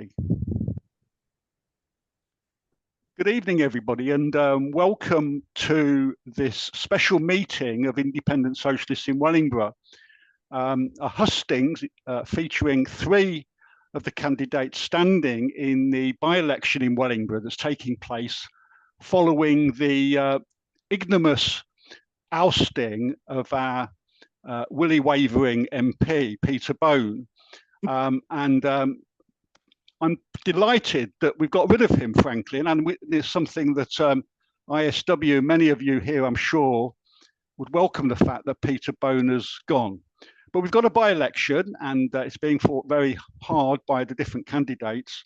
shortly. Good evening, everybody, and welcome to this special meeting of Independent Socialists in Wellingborough, a hustings featuring 3 of the candidates standing in the by-election in Wellingborough that's taking place following the ignominious ousting of our willy wavering MP, Peter Bone. I'm delighted that we've got rid of him, frankly, and it's something that ISW, many of you here, I'm sure, would welcome the fact that Peter Bone has gone. But we've got a by-election, and it's being fought very hard by the different candidates.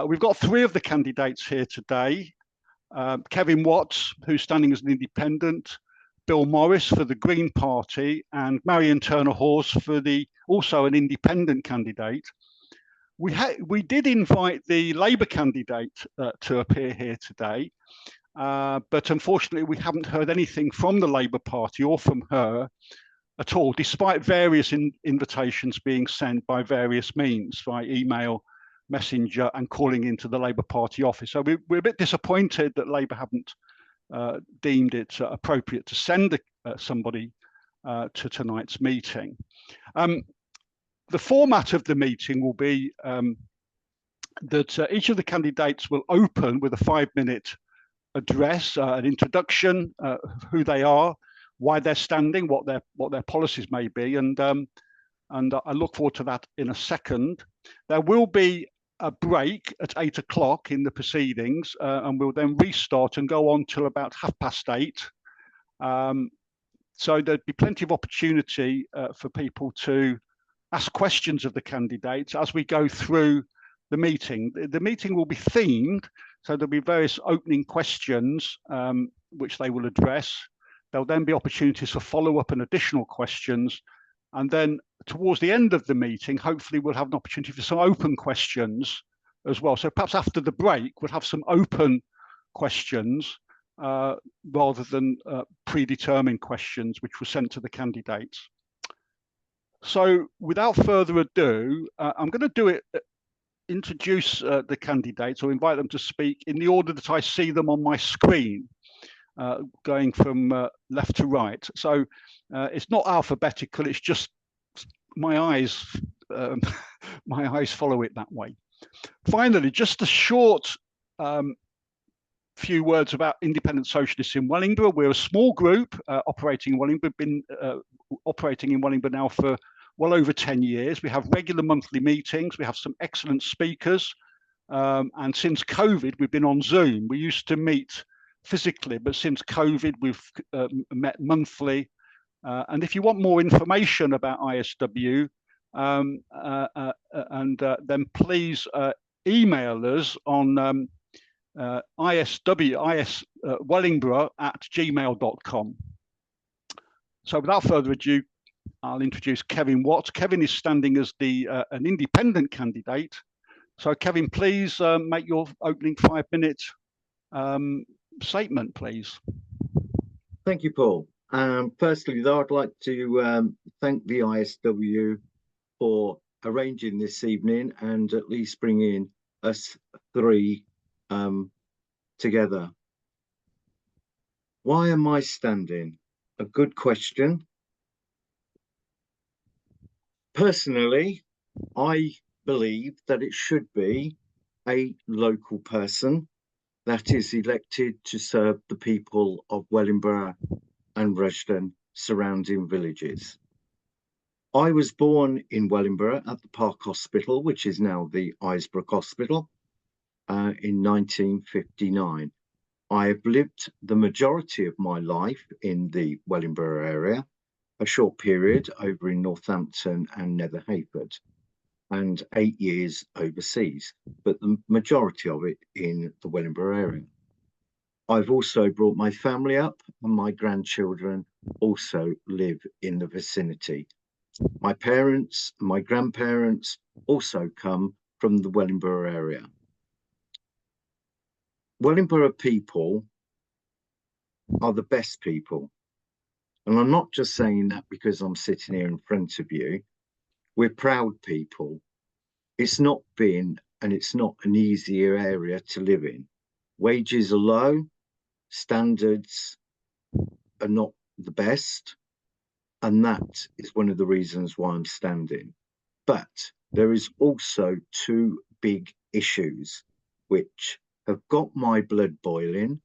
We've got 3 of the candidates here today. Kevin Watts, who's standing as an independent, Bill Morris for the Green Party, and Marion Turner-Hawes for also an independent candidate. We did invite the Labour candidate to appear here today, but unfortunately we haven't heard anything from the Labour Party or from her at all, despite various invitations being sent by various means, by email, messenger, and calling into the Labour Party office. So we're a bit disappointed that Labour haven't deemed it appropriate to send somebody to tonight's meeting. The format of the meeting will be that each of the candidates will open with a 5-minute address, an introduction, who they are, why they're standing, what their policies may be, and I look forward to that in a second. There will be a break at 8 o'clock in the proceedings, and we'll then restart and go on till about 8:30. So there'd be plenty of opportunity for people to ask questions of the candidates as we go through the meeting. The meeting will be themed, so there'll be various opening questions which they will address. There'll then be opportunities for follow-up and additional questions. And then towards the end of the meeting, hopefully we'll have an opportunity for some open questions as well. So perhaps after the break, we'll have some open questions rather than predetermined questions which were sent to the candidates. So without further ado, I'm going to introduce the candidates or invite them to speak in the order that I see them on my screen, going from left to right. So it's not alphabetical, it's just my eyes follow it that way. Finally, just a short few words about Independent Socialists in Wellingborough. We're a small group operating in Wellingborough, been operating in Wellingborough now for well over 10 years. We have regular monthly meetings. We have some excellent speakers. And since COVID, we've been on Zoom. We used to meet physically, but since COVID, we've met monthly. And if you want more information about ISW, then please email us on wellingborough@gmail.com. So without further ado, I'll introduce Kevin Watts. Kevin is standing as an independent candidate. So Kevin, please make your opening 5-minute statement, please. Thank you, Paul. Firstly, though, I'd like to thank the ISW for arranging this evening and at least bringing us 3 together. Why am I standing? A good question. Personally, I believe that it should be a local person that is elected to serve the people of Wellingborough and Rushden surrounding villages. I was born in Wellingborough at the Park Hospital, which is now the Isbrook Hospital, in 1959. I have lived the majority of my life in the Wellingborough area, a short period over in Northampton and Nether Hayford, and 8 years overseas, but the majority of it in the Wellingborough area. I've also brought my family up, and my grandchildren also live in the vicinity. My parents and my grandparents also come from the Wellingborough area. Wellingborough people are the best people. And I'm not just saying that because I'm sitting here in front of you. We're proud people. It's not been and it's not an easier area to live in. Wages are low, standards are not the best, and that is one of the reasons why I'm standing. But there is also two big issues which have got my blood boiling,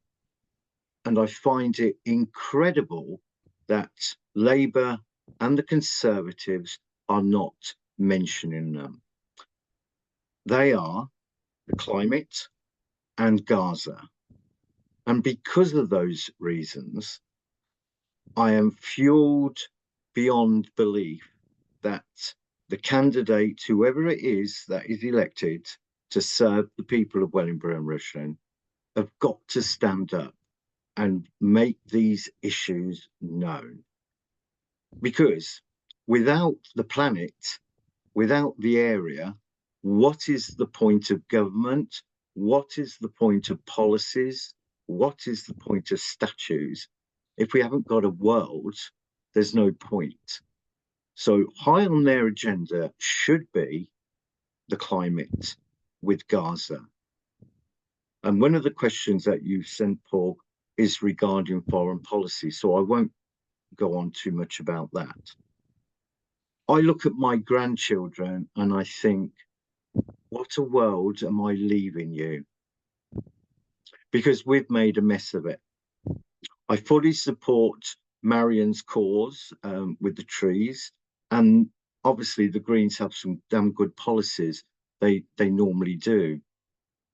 and I find it incredible that Labour and the Conservatives are not mentioning them. They are the climate and Gaza. And because of those reasons, I am fueled beyond belief that the candidate, whoever it is that is elected to serve the people of Wellingborough and Rushden, have got to stand up and make these issues known. Because without the planet, without the area, what is the point of government? What is the point of policies? What is the point of statutes? If we haven't got a world, there's no point. So high on their agenda should be the climate with Gaza. And one of the questions that you sent, Paul, is regarding foreign policy. So I won't go on too much about that. I look at my grandchildren and I think, what a world am I leaving you? Because we've made a mess of it. I fully support Marion's cause with the trees. And obviously the Greens have some damn good policies. They normally do.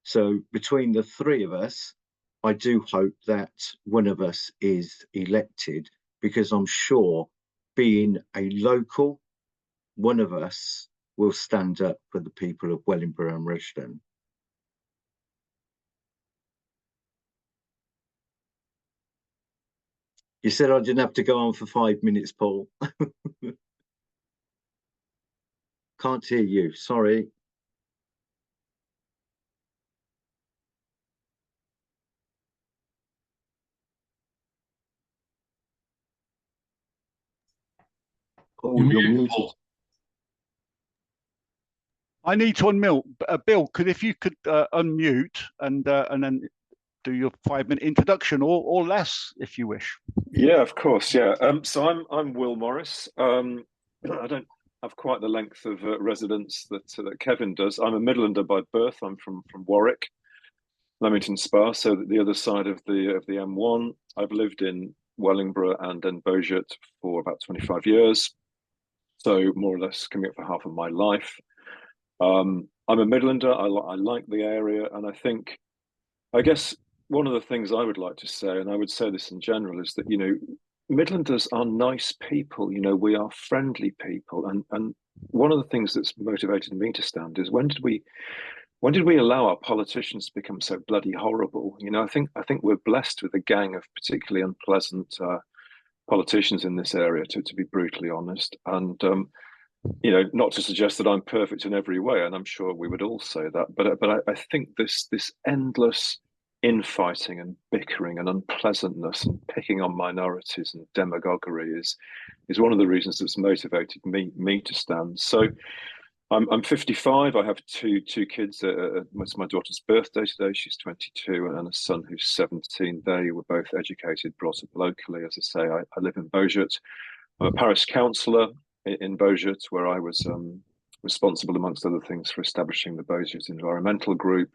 So between the three of us, I do hope that one of us is elected, because I'm sure, being a local, one of us will stand up for the people of Wellingborough and Rushden. You said I didn't have to go on for 5 minutes, Paul. Can't hear you, sorry. Oh, you're muted. I need to unmute. Bill, if you could unmute and then do your 5-minute introduction, or less, if you wish. Yeah, of course. Yeah. So I'm Will Morris. I don't have quite the length of residence that Kevin does. I'm a Midlander by birth. I'm from Warwick, Leamington Spa, so the other side of the M1. I've lived in Wellingborough and then Beaujeu for about 25 years, so more or less coming up for half of my life. I'm a Midlander. I like the area, and I guess one of the things I would like to say, and I would say this in general, is that, you know, Midlanders are nice people. You know, we are friendly people, and one of the things that's motivated me to stand is when did we allow our politicians to become so bloody horrible? You know, I think we're blessed with a gang of particularly unpleasant politicians in this area, to be brutally honest. And you know, not to suggest that I'm perfect in every way, and I'm sure we would all say that, but I think this endless infighting and bickering and unpleasantness and picking on minorities and demagoguery is one of the reasons that's motivated me to stand. So I'm 55. I have two kids. It's my daughter's birthday today. She's 22, and a son who's 17. They were both educated, brought up locally. As I say, I live in Beaujeu. I'm a parish councillor in Beaujeu, where I was responsible, amongst other things, for establishing the Beaujeu Environmental Group,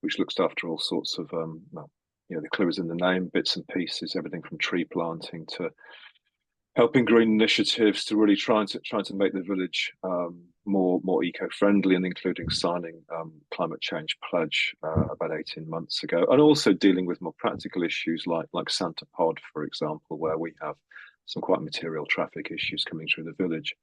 which looks after all sorts of, well, you know, the clue is in the name, bits and pieces, everything from tree planting to helping green initiatives, to really trying to make the village more eco-friendly, and including signing climate change pledge about 18 months ago, and also dealing with more practical issues like Santa Pod, for example, where we have some quite material traffic issues coming through the village.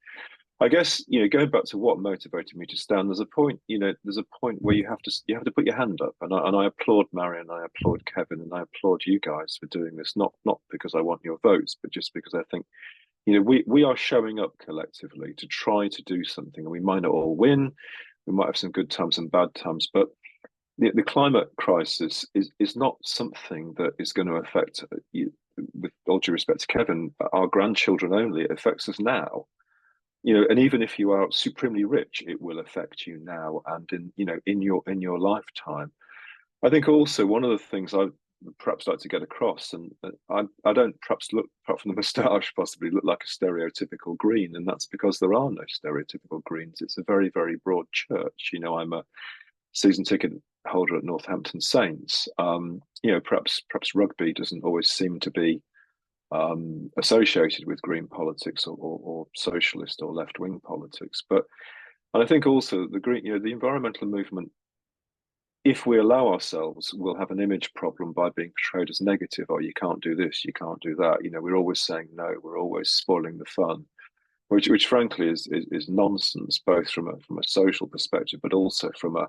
I guess, you know, going back to what motivated me to stand, there's a point where you have to put your hand up, and I applaud Marion, I applaud Kevin, and I applaud you guys for doing this, not because I want your votes, but just because I think, you know, we are showing up collectively to try to do something, and we might not all win, we might have some good times and bad times, but the climate crisis is not something that is going to affect, with all due respect to Kevin, our grandchildren only. It affects us now. and even if you are supremely rich, it will affect you now and in your lifetime. I think also one of the things I would perhaps like to get across, and I don't perhaps look, apart from the moustache, possibly look like a stereotypical Green, and that's because there are no stereotypical Greens. It's a very, very broad church. I'm a season ticket holder at Northampton Saints. Perhaps rugby doesn't always seem to be associated with Green politics or socialist or left-wing politics, and I think also the Green, the environmental movement, if we allow ourselves, will have an image problem by being portrayed as negative. Oh, you can't do this, you can't do that. We're always saying no, we're always spoiling the fun, which frankly is nonsense, both from a social perspective, but also from a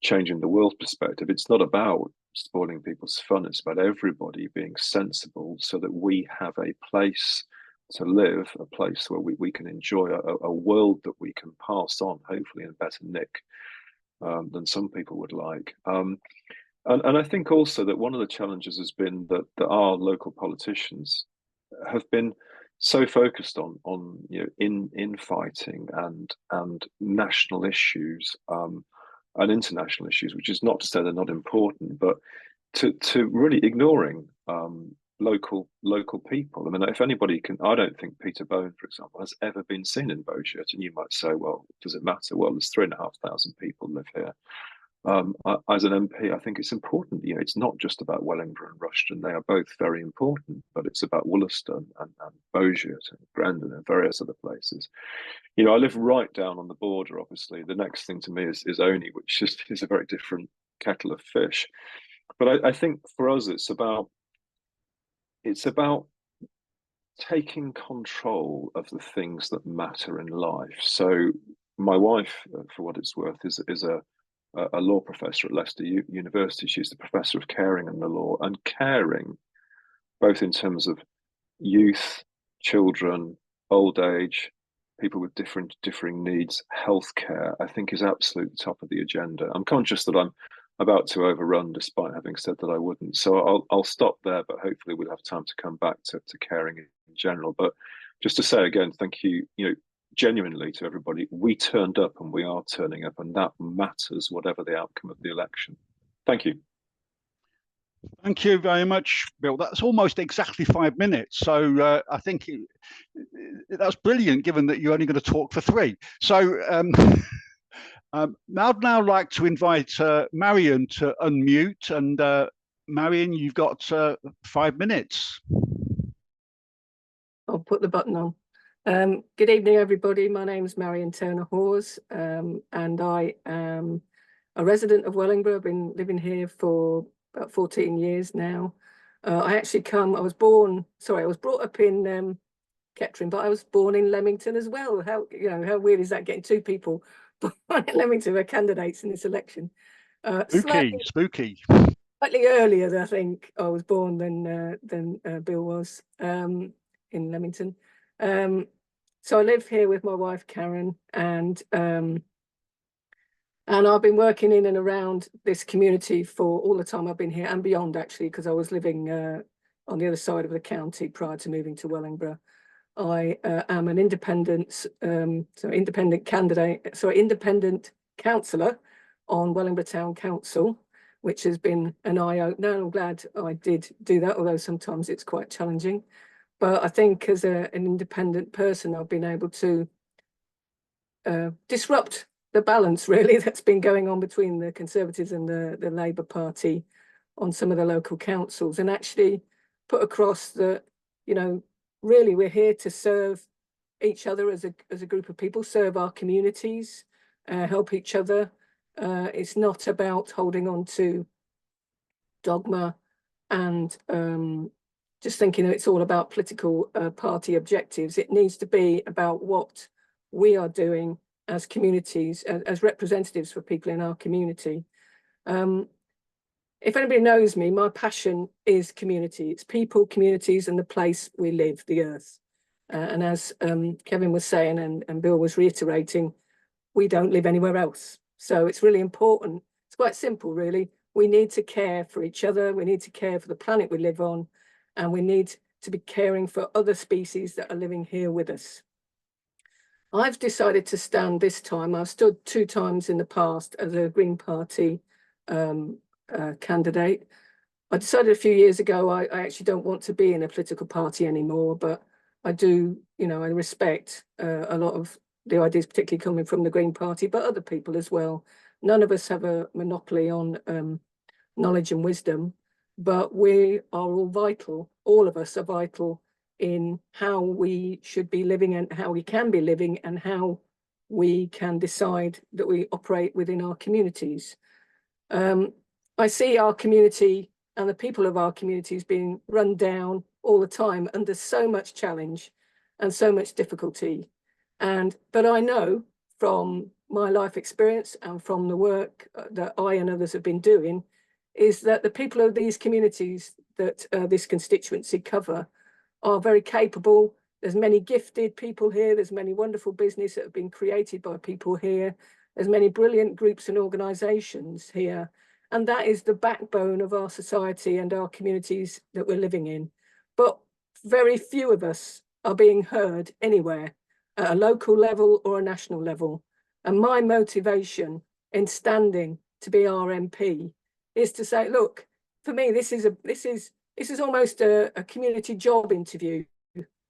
changing the world perspective. It's not about spoiling people's fun. It's about everybody being sensible so that we have a place to live, a place where we can enjoy a world that we can pass on, hopefully in better nick than some people would like. And I think also that one of the challenges has been that our local politicians have been so focused on infighting and national issues and international issues, which is not to say they're not important, but to really ignoring local people. I mean, if anybody can, I don't think Peter Bone, for example, has ever been seen in Beauchert. And you might say, well, does it matter? Well, there's 3,500 people live here. As an MP, I think it's important. It's not just about Wellingborough and Rushden. They are both very important, but it's about Wollaston and Beauchert and Grendon and various other places. I live right down on the border, obviously. The next thing to me is Oney, which is a very different kettle of fish. But I think for us, it's about taking control of the things that matter in life. So my wife, for what it's worth, is a law professor at Leicester University. She's the professor of caring and the law, and caring, both in terms of youth, children, old age, people with differing needs, healthcare, I think is absolutely top of the agenda. I'm conscious that I'm about to overrun, despite having said that I wouldn't. So I'll stop there, but hopefully we'll have time to come back to caring in general. But just to say again, thank you, genuinely to everybody. We turned up and we are turning up, and that matters, whatever the outcome of the election. Thank you. Thank you very much, Bill. That's almost exactly 5 minutes. So I think that's brilliant, given that you're only going to talk for 3. So I'd now like to invite Marion to unmute. And Marion, you've got 5 minutes. I'll put the button on. Good evening, everybody. My name is Marion Turner-Hawes, and I am a resident of Wellingborough. I've been living here for about 14 years now. I was brought up in Kettering, but I was born in Leamington as well. How weird is that, getting 2 people born in Leamington are candidates in this election? Spooky. Slightly earlier, I think, I was born than Bill was in Leamington. So I live here with my wife Karen, and I've been working in and around this community for all the time I've been here and beyond, actually, because I was living on the other side of the county prior to moving to Wellingborough. I am an independent councillor on Wellingborough Town Council, which has been an eye-opener. I'm glad I did do that, although sometimes it's quite challenging. But I think as an independent person, I've been able to disrupt the balance, really, that's been going on between the Conservatives and the Labour Party on some of the local councils, and actually put across that, really we're here to serve each other as a group of people, serve our communities, help each other. It's not about holding on to dogma and just thinking that it's all about political party objectives. It needs to be about what we are doing as communities, as representatives for people in our community. If anybody knows me, my passion is community. It's people, communities, and the place we live, the earth. And as Kevin was saying and Bill was reiterating, we don't live anywhere else. So it's really important. It's quite simple, really. We need to care for each other. We need to care for the planet we live on. And we need to be caring for other species that are living here with us. I've decided to stand this time. I've stood 2 times in the past as a Green Party candidate. I decided a few years ago I actually don't want to be in a political party anymore, but I do, you know, I respect a lot of the ideas, particularly coming from the Green Party, but other people as well. None of us have a monopoly on knowledge and wisdom, but we are all vital. All of us are vital in how we should be living and how we can be living and how we can decide that we operate within our communities. I see our community and the people of our communities being run down all the time under so much challenge and so much difficulty. But I know from my life experience and from the work that I and others have been doing is that the people of these communities that this constituency cover are very capable. There's many gifted people here. There's many wonderful business that have been created by people here. There's many brilliant groups and organisations here. And that is the backbone of our society and our communities that we're living in. But very few of us are being heard anywhere at a local level or a national level. And my motivation in standing to be our MP is to say, look, for me, this is almost a community job interview.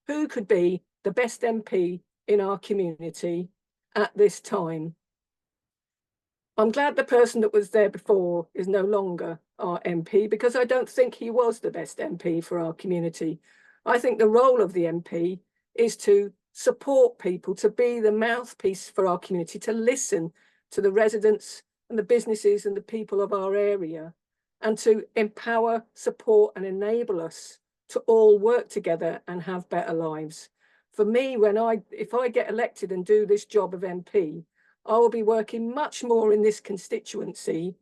Who could be the best MP in our community at this time? I'm glad the person that was there before is no longer our MP, because I don't think he was the best MP for our community. I think the role of the MP is to support people, to be the mouthpiece for our community, to listen to the residents and the businesses and the people of our area, and to empower, support and enable us to all work together and have better lives. For me, if I get elected and do this job of MP, I will be working much more in this constituency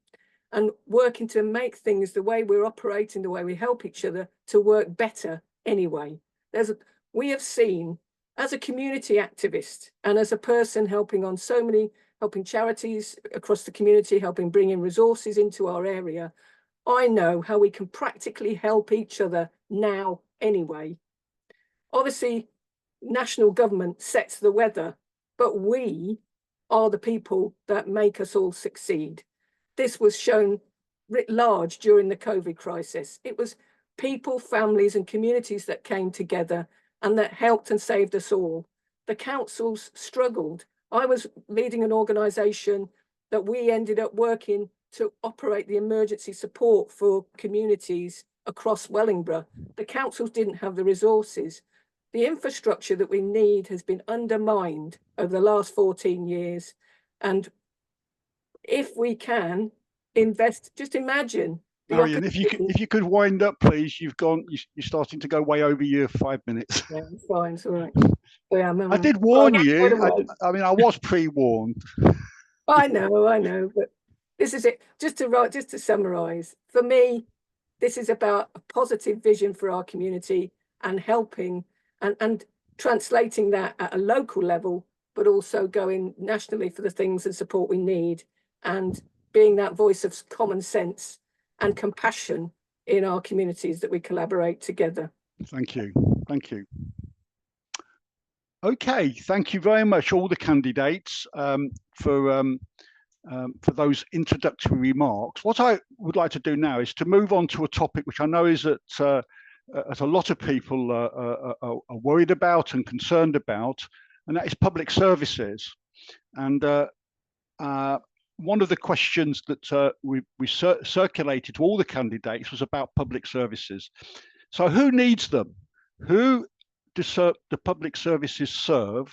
and working to make things, the way we're operating, the way we help each other, to work better anyway. We have seen, as a community activist and as a person helping charities across the community, helping bring in resources into our area, I know how we can practically help each other now anyway. Obviously, national government sets the weather, but we are the people that make us all succeed. This was shown writ large during the COVID crisis. It was people, families and communities that came together and that helped and saved us all. The councils struggled. I was leading an organisation that we ended up working to operate the emergency support for communities across Wellingborough. The councils didn't have the resources. The infrastructure that we need has been undermined over the last 14 years. And if we can invest, just imagine. Marion, if you could wind up, please. You're starting to go way over your 5 minutes. Yeah, it's fine, it's all right. Yeah, I did warn you. I mean, I was pre-warned. I know, but this is it. Just to summarise, for me, this is about a positive vision for our community and helping and translating that at a local level, but also going nationally for the things and support we need, and being that voice of common sense and compassion in our communities that we collaborate together. Thank you. Thank you. Okay, thank you very much, all the candidates, for those introductory remarks. What I would like to do now is to move on to a topic which I know is that a lot of people are worried about and concerned about, and that is public services. And one of the questions that we circulated to all the candidates was about public services. So who needs them? Who do the public services serve?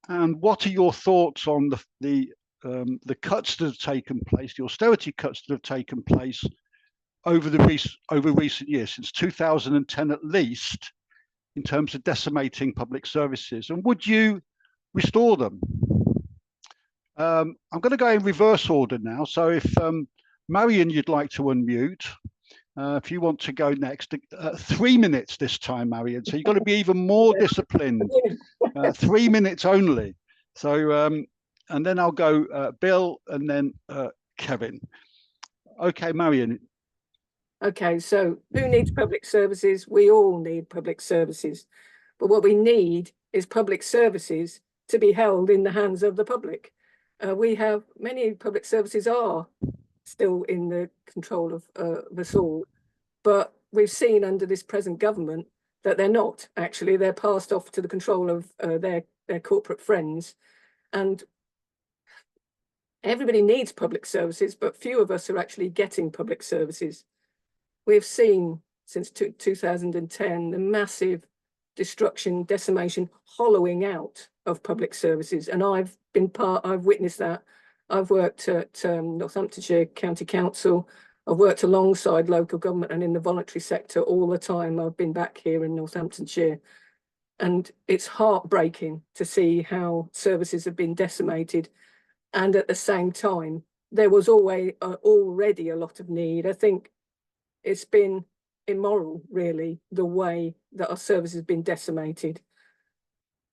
And what are your thoughts on the cuts that have taken place, the austerity cuts that have taken place over recent years, since 2010 at least, in terms of decimating public services? And would you restore them? I'm going to go in reverse order now. So if Marion, you'd like to unmute, if you want to go next, 3 minutes this time, Marion. So you've got to be even more disciplined. 3 minutes only. So and then I'll go Bill and then Kevin. Okay, Marion. Okay, so who needs public services? We all need public services. But what we need is public services to be held in the hands of the public. We have many public services are still in the control of us all, but we've seen under this present government that they're not actually. They're passed off to the control of their corporate friends, and everybody needs public services, but few of us are actually getting public services. We've seen since 2010 the massive destruction, decimation, hollowing out of public services, and I've witnessed that. I've worked at Northamptonshire County Council. I've worked alongside local government and in the voluntary sector all the time. I've been back here in Northamptonshire, and it's heartbreaking to see how services have been decimated. And at the same time, there was already a lot of need. I think it's been immoral, really, the way that our services have been decimated.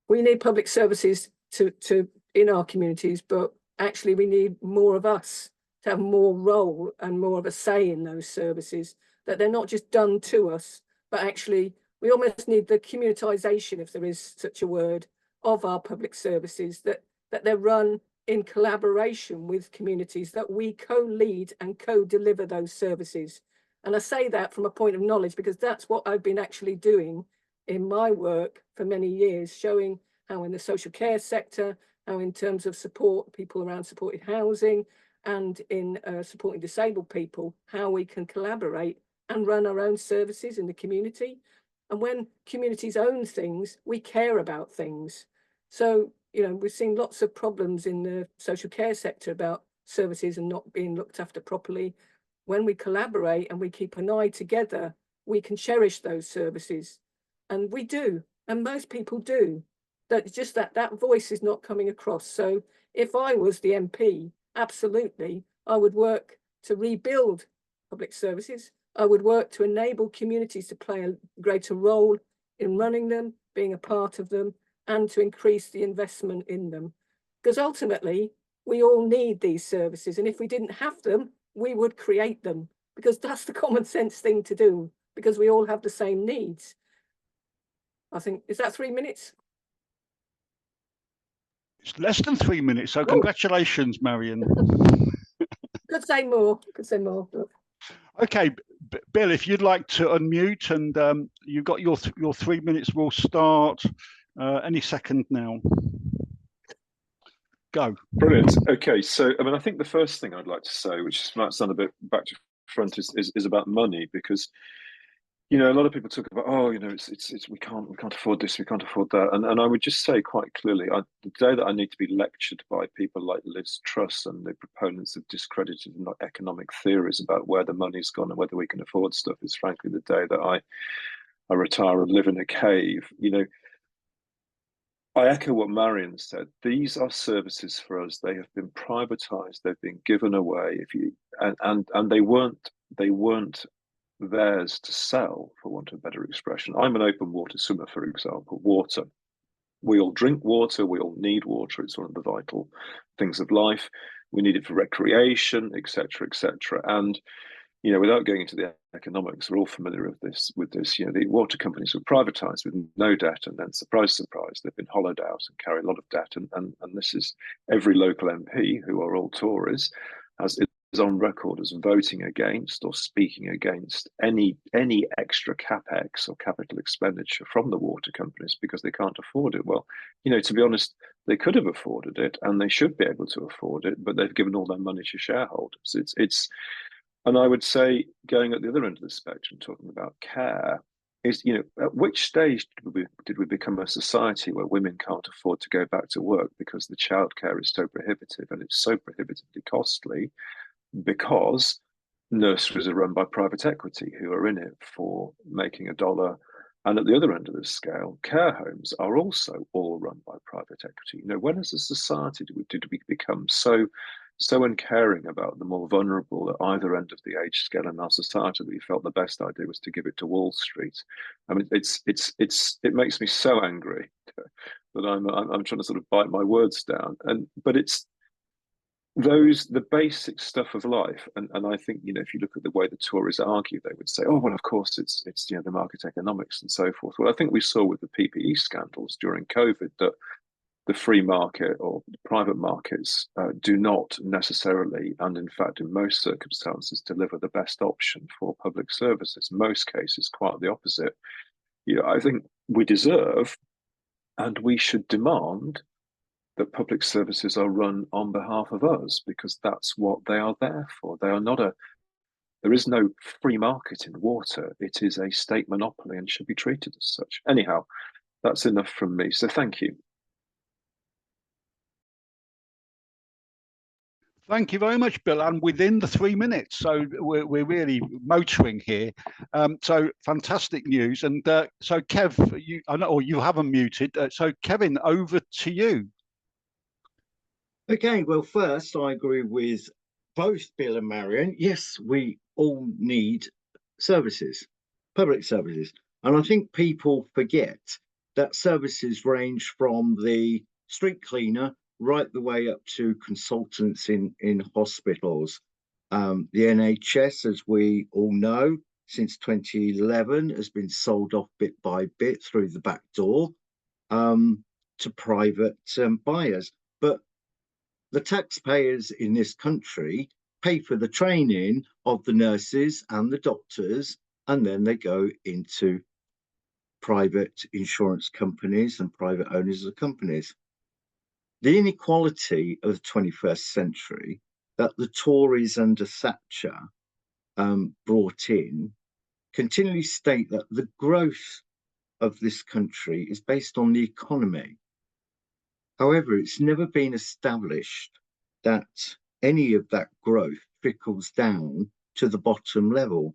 We need public services to in our communities, but actually we need more of us to have more role and more of a say in those services, that they're not just done to us, but actually we almost need the communitisation, if there is such a word, of our public services, that they're run in collaboration with communities, that we co-lead and co-deliver those services. And I say that from a point of knowledge, because that's what I've been actually doing in my work for many years, showing how in the social care sector, how in terms of support people around supported housing and in supporting disabled people, how we can collaborate and run our own services in the community. And when communities own things, we care about things. So, you know, we've seen lots of problems in the social care sector about services and not being looked after properly. When we collaborate and we keep an eye together, we can cherish those services. And we do, and most people do. That just that voice is not coming across. So if I was the MP, absolutely, I would work to rebuild public services. I would work to enable communities to play a greater role in running them, being a part of them, and to increase the investment in them. Because ultimately, we all need these services. And if we didn't have them, we would create them, because that's the common sense thing to do, because we all have the same needs. I think, is that 3 minutes? It's less than 3 minutes, so congratulations, Marion. Could say more, could say more. Okay, Bill, if you'd like to unmute, and you've got your 3 minutes, we'll start any second now. Go. Brilliant. Okay, so I mean, I think the first thing I'd like to say, which might sound a bit back to front, is about money, because you know, a lot of people talk about, oh, you know, it's we can't afford this, we can't afford that, and I would just say quite clearly, the day that I need to be lectured by people like Liz Truss and the proponents of discredited economic theories about where the money's gone and whether we can afford stuff, is frankly the day that I retire and live in a cave. You know, I echo what Marion said. These are services for us. They have been privatized. They've been given away. And they weren't theirs to sell, for want of a better expression. I'm an open water swimmer, for example. Water. We all drink water. We all need water. It's one of the vital things of life. We need it for recreation, etc., etc. And you know, without going into the economics, we're all familiar with this. You know, the water companies were privatized with no debt, and then surprise, surprise, they've been hollowed out and carry a lot of debt. And this is every local MP, who are all Tories, is on record as voting against or speaking against any extra capex or capital expenditure from the water companies because they can't afford it. Well, you know, to be honest, they could have afforded it and they should be able to afford it, but they've given all their money to shareholders. And I would say, going at the other end of the spectrum, talking about care, is, you know, at which stage did we become a society where women can't afford to go back to work because the childcare is so prohibitive, and it's so prohibitively costly because nurseries are run by private equity who are in it for making a dollar. And at the other end of the scale, care homes are also all run by private equity. You know, when as a society did we become so uncaring about the more vulnerable at either end of the age scale in our society that we felt the best idea was to give it to Wall Street? I mean, it makes me so angry that I'm trying to sort of bite my words down. But it's the basic stuff of life, and I think, you know, if you look at the way the Tories argue, they would say, oh well, of course it's you know, the market economics and so forth. Well, I think we saw with the PPE scandals during COVID that the free market or private markets do not necessarily, and in fact in most circumstances, deliver the best option for public services. In most cases, quite the opposite. I think we deserve and we should demand that public services are run on behalf of us, because that's what they are there for. They are not there is no free market in water. It is a state monopoly and should be treated as such. Anyhow, that's enough from me. So thank you. Thank you very much, Bill. And within the 3 minutes, so we're really motoring here. So fantastic news. And so Kev, I know you haven't muted. So Kevin, over to you. Okay, well, first, I agree with both Bill and Marion. Yes, we all need services, public services. And I think people forget that services range from the street cleaner right the way up to consultants in hospitals. The NHS, as we all know, since 2011 has been sold off bit by bit through the back door to private buyers. But the taxpayers in this country pay for the training of the nurses and the doctors, and then they go into private insurance companies and private owners of companies. The inequality of the 21st century that the Tories under Thatcher brought in continually state that the growth of this country is based on the economy. However, it's never been established that any of that growth trickles down to the bottom level.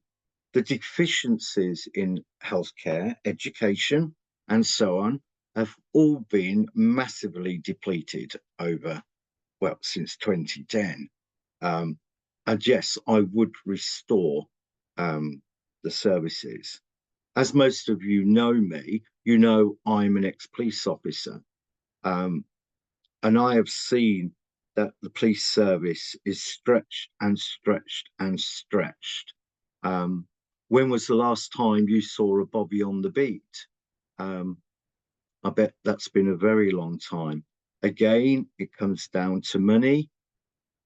The deficiencies in healthcare, education, and so on have all been massively depleted over, well, since 2010. And yes, I would restore the services. As most of you know me, you know I'm an ex-police officer. And I have seen that the police service is stretched and stretched and stretched. When was the last time you saw a bobby on the beat? I bet that's been a very long time. Again, it comes down to money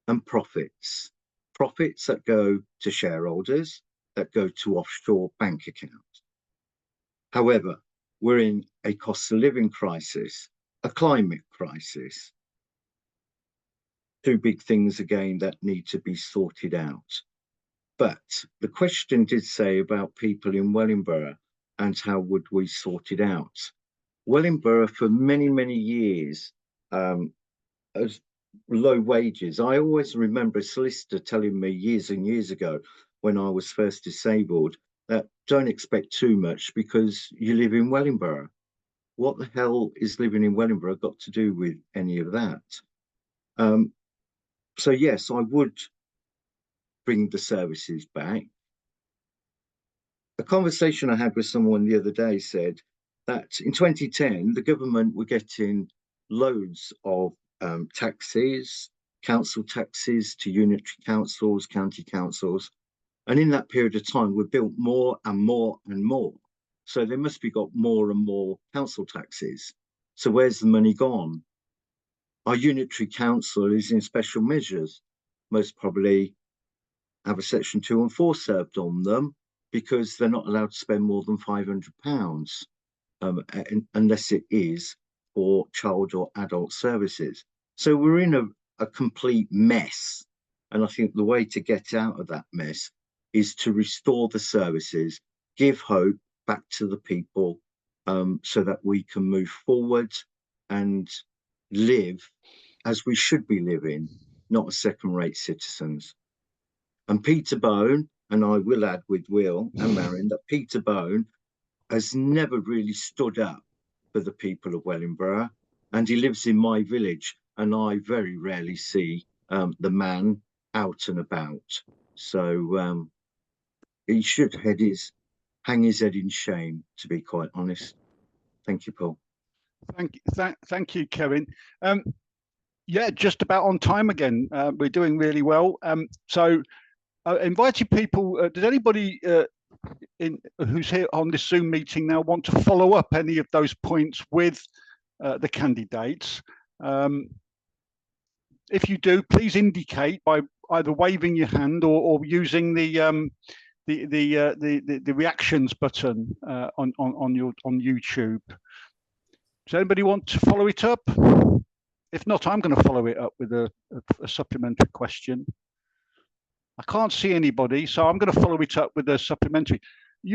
and profits. Profits that go to shareholders, that go to offshore bank accounts. However, we're in a cost of living crisis, a climate crisis. Two big things again that need to be sorted out. But the question did say about people in Wellingborough and how would we sort it out. Wellingborough for many, many years has low wages. I always remember a solicitor telling me years and years ago when I was first disabled that don't expect too much because you live in Wellingborough. What the hell is living in Wellingborough got to do with any of that? So yes, I would bring the services back. A conversation I had with someone the other day said that in 2010, the government were getting loads of taxes, council taxes to unitary councils, county councils. And in that period of time, we built more and more and more. So they must be got more and more council taxes. So where's the money gone? Our unitary council is in special measures, most probably have a section 2 and 4 served on them because they're not allowed to spend more than £500 unless it is for child or adult services. So we're in a complete mess. And I think the way to get out of that mess is to restore the services, give hope back to the people so that we can move forward and live as we should be living, not as second-rate citizens. And Peter Bone, and I will add with Will and Marion, that Peter Bone has never really stood up for the people of Wellingborough, and he lives in my village, and I very rarely see the man out and about. So he should hang his head in shame, to be quite honest. Thank you, Paul. Thank you, Kevin. Yeah, just about on time again. We're doing really well. So I invited people. Does anybody who's here on this Zoom meeting now want to follow up any of those points with the candidates? If you do, please indicate by either waving your hand or using the reactions button on YouTube. Does anybody want to follow it up? If not, I'm going to follow it up with a supplementary question. I can't see anybody, so I'm going to follow it up with a supplementary.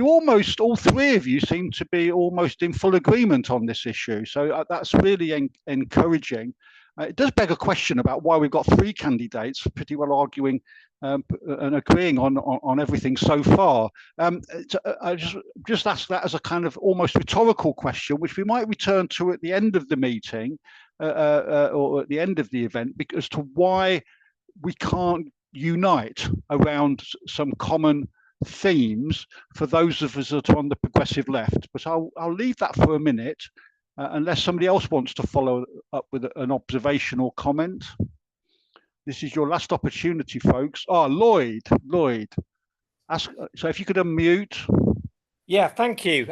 All three of you seem to be almost in full agreement on this issue. So that's really encouraging. It does beg a question about why we've got three candidates pretty well arguing and agreeing on everything so far. I just ask that as a kind of almost rhetorical question, which we might return to at the end of the meeting or at the end of the event, as to why we can't unite around some common themes for those of us that are on the progressive left. But I'll leave that for a minute, unless somebody else wants to follow up with an observation or comment. This is your last opportunity, folks. Lloyd, so if you could unmute. Yeah, thank you.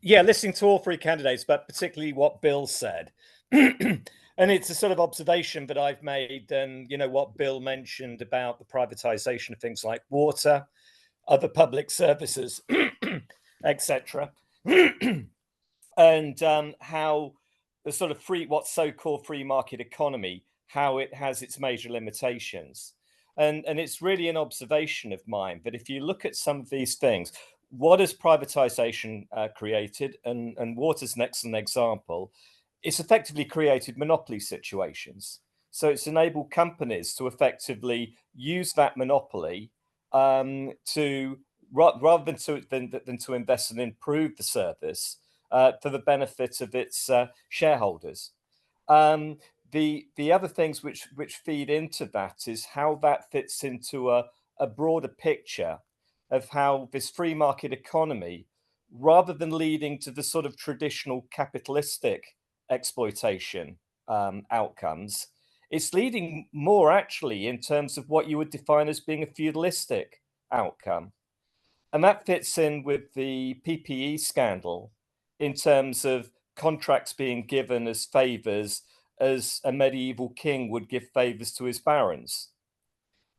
Yeah, listening to all three candidates, but particularly what Bill said. And it's a sort of observation that I've made, and what Bill mentioned about the privatization of things like water, other public services, etc. And how the sort of what's so-called free market economy, how it has its major limitations. And it's really an observation of mine that if you look at some of these things, what has privatization created? And water's an excellent example. It's effectively created monopoly situations. So it's enabled companies to effectively use that monopoly to rather than to invest and improve the service for the benefit of its shareholders. The other things which feed into that is how that fits into a broader picture of how this free market economy, rather than leading to the sort of traditional capitalistic exploitation outcomes, it's leading more actually in terms of what you would define as being a feudalistic outcome. And that fits in with the PPE scandal in terms of contracts being given as favors, as a medieval king would give favors to his barons.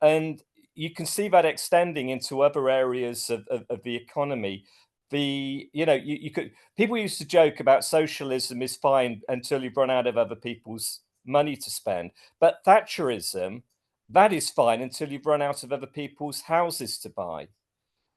And you can see that extending into other areas of the economy. People used to joke about socialism is fine until you've run out of other people's money to spend. But Thatcherism, that is fine until you've run out of other people's houses to buy.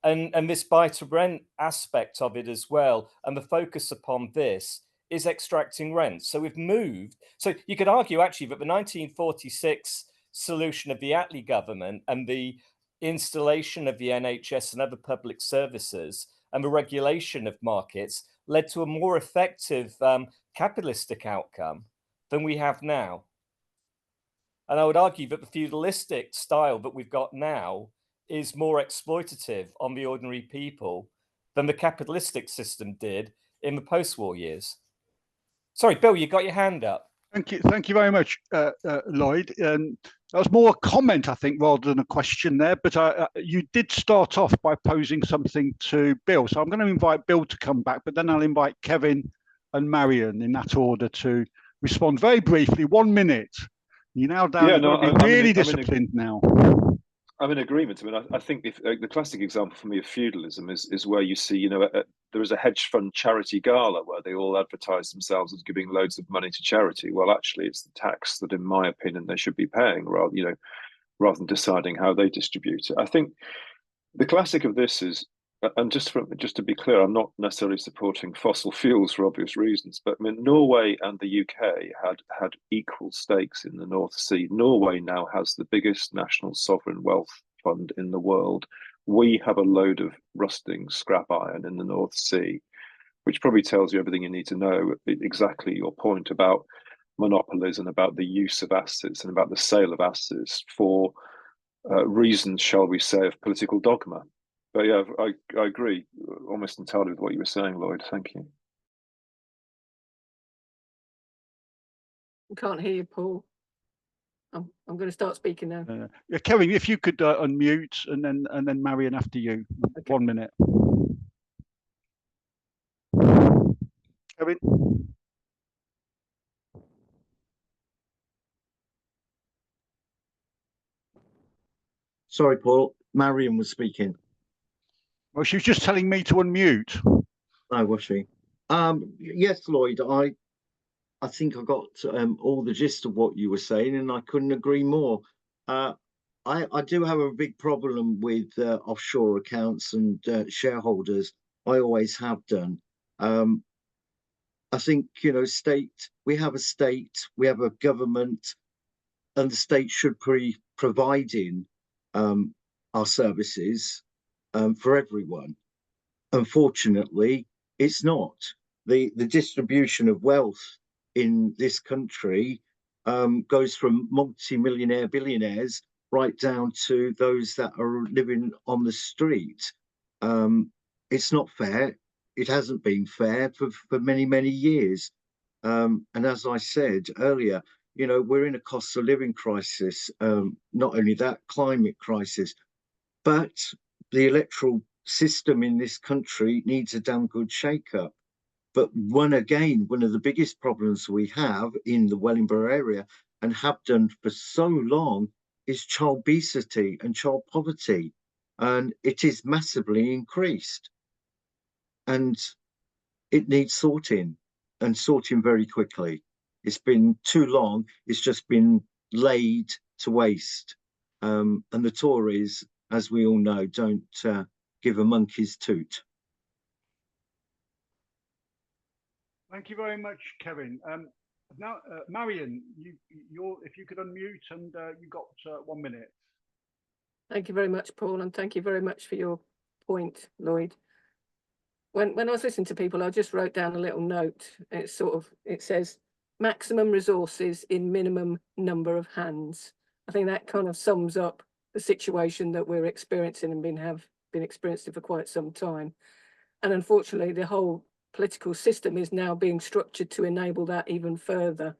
And this buy to rent aspect of it as well, and the focus upon this is extracting rent. So we've moved. So you could argue actually that the 1946 solution of the Attlee government and the installation of the NHS and other public services and the regulation of markets led to a more effective capitalistic outcome than we have now. And I would argue that the feudalistic style that we've got now is more exploitative on the ordinary people than the capitalistic system did in the post-war years. Sorry, Bill, you got your hand up. Thank you very much, Lloyd. That was more a comment, I think, rather than a question there. But you did start off by posing something to Bill, so I'm going to invite Bill to come back, but then I'll invite Kevin and Marion in that order to respond very briefly. 1 minute. You're now down. Really disciplined now. I'm in agreement. I mean, I think the classic example for me of feudalism is where you see, there is a hedge fund charity gala where they all advertise themselves as giving loads of money to charity. Well, actually, it's the tax that, in my opinion, they should be paying rather than deciding how they distribute it. I think the classic of this is, and just to be clear, I'm not necessarily supporting fossil fuels for obvious reasons, but I mean, Norway and the UK had equal stakes in the North Sea. Norway now has the biggest national sovereign wealth fund in the world. We have a load of rusting scrap iron in the North Sea, which probably tells you everything you need to know, exactly your point about monopolies and about the use of assets and about the sale of assets for reasons, shall we say, of political dogma. But yeah, I agree almost entirely with what you were saying, Lloyd. Thank you. I can't hear you, Paul. I'm going to start speaking now. Yeah, Kevin, if you could unmute, and then Marion after you. Okay. 1 minute. Kevin. Sorry, Paul. Marion was speaking. Well, she was just telling me to unmute. No, was she? Yes, Lloyd. I think I got all the gist of what you were saying, and I couldn't agree more. I do have a big problem with offshore accounts and shareholders. I always have done. I think, you know, we have a government, and the state should be providing our services for everyone. Unfortunately, it's not. The distribution of wealth in this country goes from multi-millionaire billionaires right down to those that are living on the street. It's not fair. It hasn't been fair for many, many years. And as I said earlier, you know, we're in a cost of living crisis. Not only that, climate crisis, but the electoral system in this country needs a damn good shake-up. But one of the biggest problems we have in the Wellingborough area, and have done for so long, is child obesity and child poverty. And it is massively increased. And it needs sorting, and sorting very quickly. It's been too long. It's just been laid to waste. And the Tories, as we all know, don't give a monkey's toot. Thank you very much, Kevin. Now, Marion, if you could unmute, and you got 1 minute. Thank you very much, Paul, and thank you very much for your point, Lloyd. When I was listening to people, I just wrote down a little note. It says maximum resources in minimum number of hands. I think that kind of sums up the situation that we're experiencing and have been experiencing for quite some time. And unfortunately, the whole political system is now being structured to enable that even further.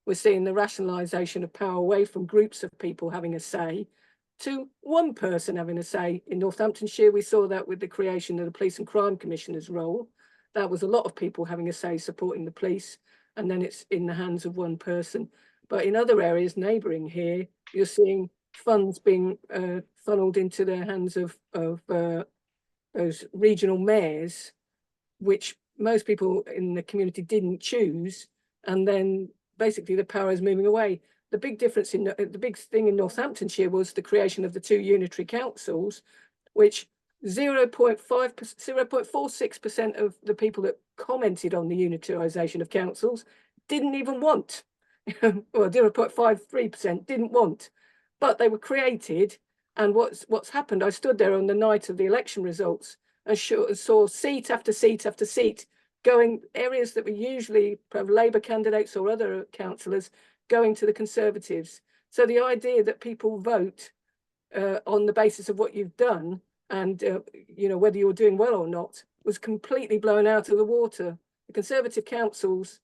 We're seeing the rationalisation of power away from groups of people having a say to one person having a say. In Northamptonshire, we saw that with the creation of the Police and Crime Commissioner's role. That was a lot of people having a say supporting the police, and then it's in the hands of one person. But in other areas neighbouring here, you're seeing funds being funneled into the hands of those regional mayors, which most people in the community didn't choose, and then basically the power is moving away. The big difference the big thing in Northamptonshire was the creation of the 2 unitary councils, which 0.46% of the people that commented on the unitarisation of councils didn't even want. Well, 0.53% didn't want, but they were created. And what's happened, I stood there on the night of the election results and saw seat after seat after seat going, areas that were usually Labour candidates or other councillors going to the Conservatives. So the idea that people vote on the basis of what you've done and you know, whether you're doing well or not, was completely blown out of the water. The Conservative councils,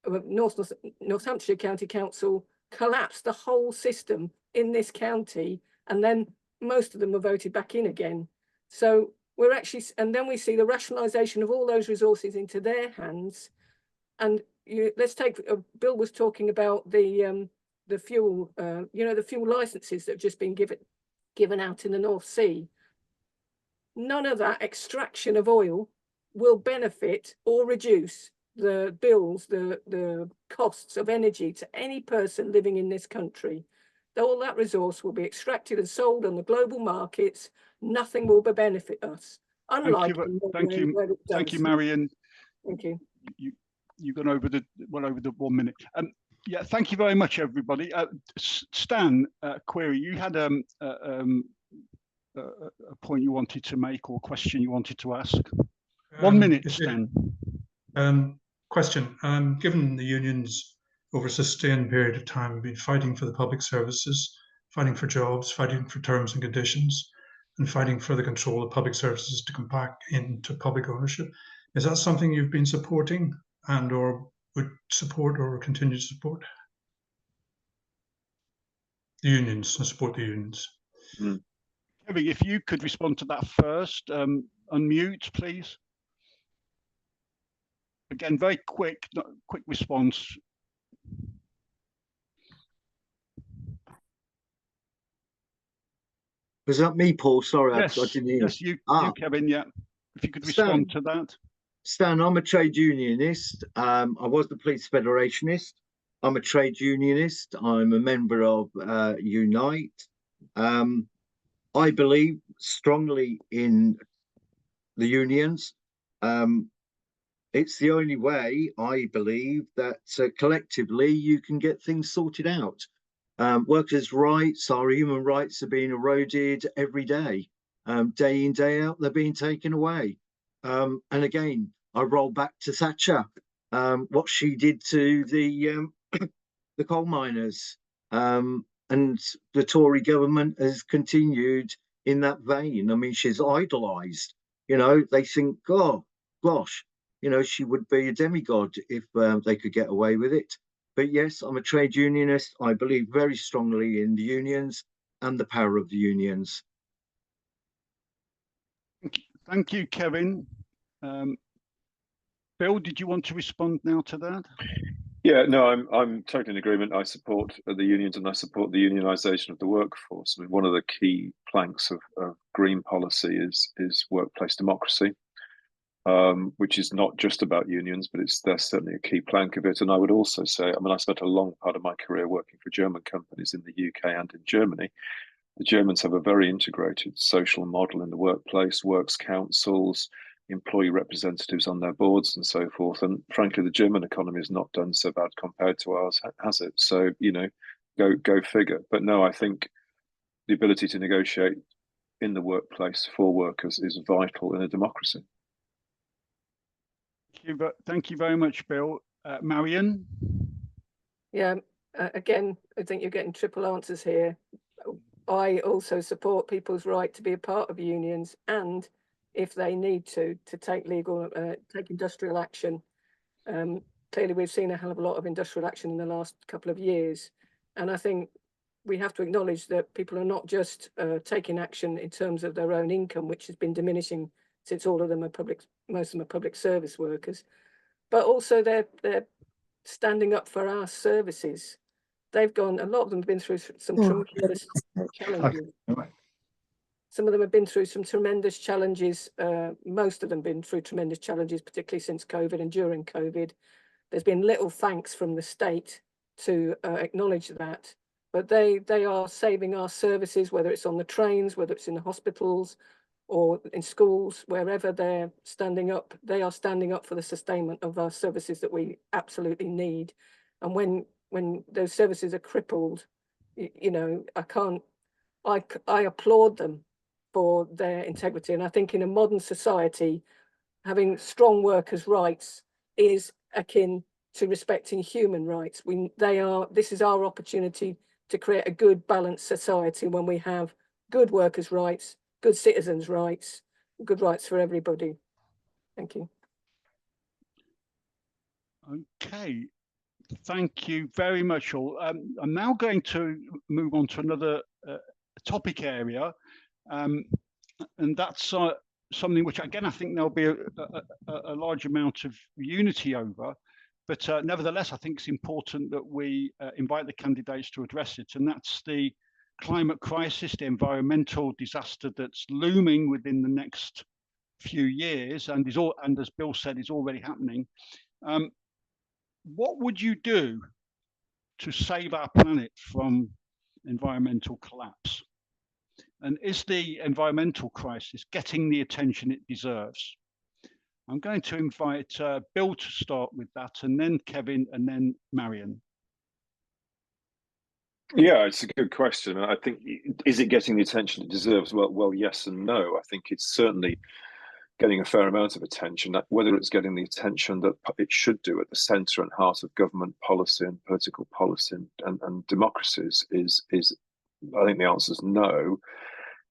Northamptonshire County Council, collapsed the whole system in this county, and then most of them were voted back in again. So we're actually, and then we see the rationalisation of all those resources into their hands. And let's take, Bill was talking about the fuel, you know, the fuel licenses that have just been given out in the North Sea. None of that extraction of oil will benefit or reduce the bills, the costs of energy to any person living in this country. All that resource will be extracted and sold on the global markets. Nothing will benefit us. Unlike thank you, Marion. Thank you. You've gone over the 1 minute. Yeah, thank you very much, everybody. Stan, query. You had a point you wanted to make or question you wanted to ask. 1 minute, Stan. Question. Given the unions over a sustained period of time have been fighting for the public services, fighting for jobs, fighting for terms and conditions, and fighting for the control of public services to come back into public ownership, is that something you've been supporting and or would support or continue to support? The unions, and support the unions. Kevin, if you could respond to that first, unmute, please. Again, very quick response. Was that me, Paul? Sorry, I Yes, didn't hear. yes, you, Kevin. Yeah, if you could respond to that. Stan, I'm a trade unionist. I was the police federationist. I'm a trade unionist. I'm a member of Unite. I believe strongly in the unions. It's the only way, I believe, that collectively you can get things sorted out. Workers' rights, our human rights are being eroded every day. Day in, day out, they're being taken away. And again, I roll back to Thatcher, what she did to the coal miners. And the Tory government has continued in that vein. I mean, she's idolised. You know, they think, oh, gosh, you know, she would be a demigod if they could get away with it. But yes, I'm a trade unionist. I believe very strongly in the unions and the power of the unions. Thank you, Kevin. Bill, did you want to respond now to that? Yeah, no, I'm totally in agreement. I support the unions and I support the unionisation of the workforce. I mean, one of the key planks of green policy is workplace democracy, which is not just about unions, but there's certainly a key plank of it. And I would also say, I mean, I spent a long part of my career working for German companies in the UK and in Germany. The Germans have a very integrated social model in the workplace, works councils, employee representatives on their boards and so forth. And frankly, the German economy has not done so bad compared to ours, has it? So, you know, go figure. But no, I think the ability to negotiate in the workplace for workers is vital in a democracy. Thank you very much, Bill. Marion? Yeah, again, I think you're getting triple answers here. I also support people's right to be a part of unions, and if they need to take take industrial action. Clearly, we've seen a hell of a lot of industrial action in the last couple of years. And I think we have to acknowledge that people are not just taking action in terms of their own income, which has been diminishing since most of them are public service workers, but also they're standing up for our services. A lot of them have been through some tremendous challenges. Some of them have been through some tremendous challenges. Most of them have been through tremendous challenges, particularly since COVID and during COVID. There's been little thanks from the state to acknowledge that, but they are saving our services, whether it's on the trains, whether it's in the hospitals or in schools, wherever they're standing up, they are standing up for the sustainment of our services that we absolutely need. And when those services are crippled, you know, I applaud them for their integrity. And I think in a modern society, having strong workers' rights is akin to respecting human rights. This is our opportunity to create a good, balanced society when we have good workers' rights, good citizens' rights, good rights for everybody. Thank you. Okay, thank you very much all. I'm now going to move on to another topic area, and that's something which, again, I think there'll be a large amount of unity over, but nevertheless, I think it's important that we invite the candidates to address it, and that's the climate crisis, the environmental disaster that's looming within the next few years, and as Bill said, is already happening. What would you do to save our planet from environmental collapse? And is the environmental crisis getting the attention it deserves? I'm going to invite Bill to start with that, and then Kevin, and then Marion. Yeah, it's a good question. I think, is it getting the attention it deserves? Well, yes and no. I think it's certainly getting a fair amount of attention. Whether it's getting the attention that it should do at the centre and heart of government policy and political policy and democracies is I think the answer is no.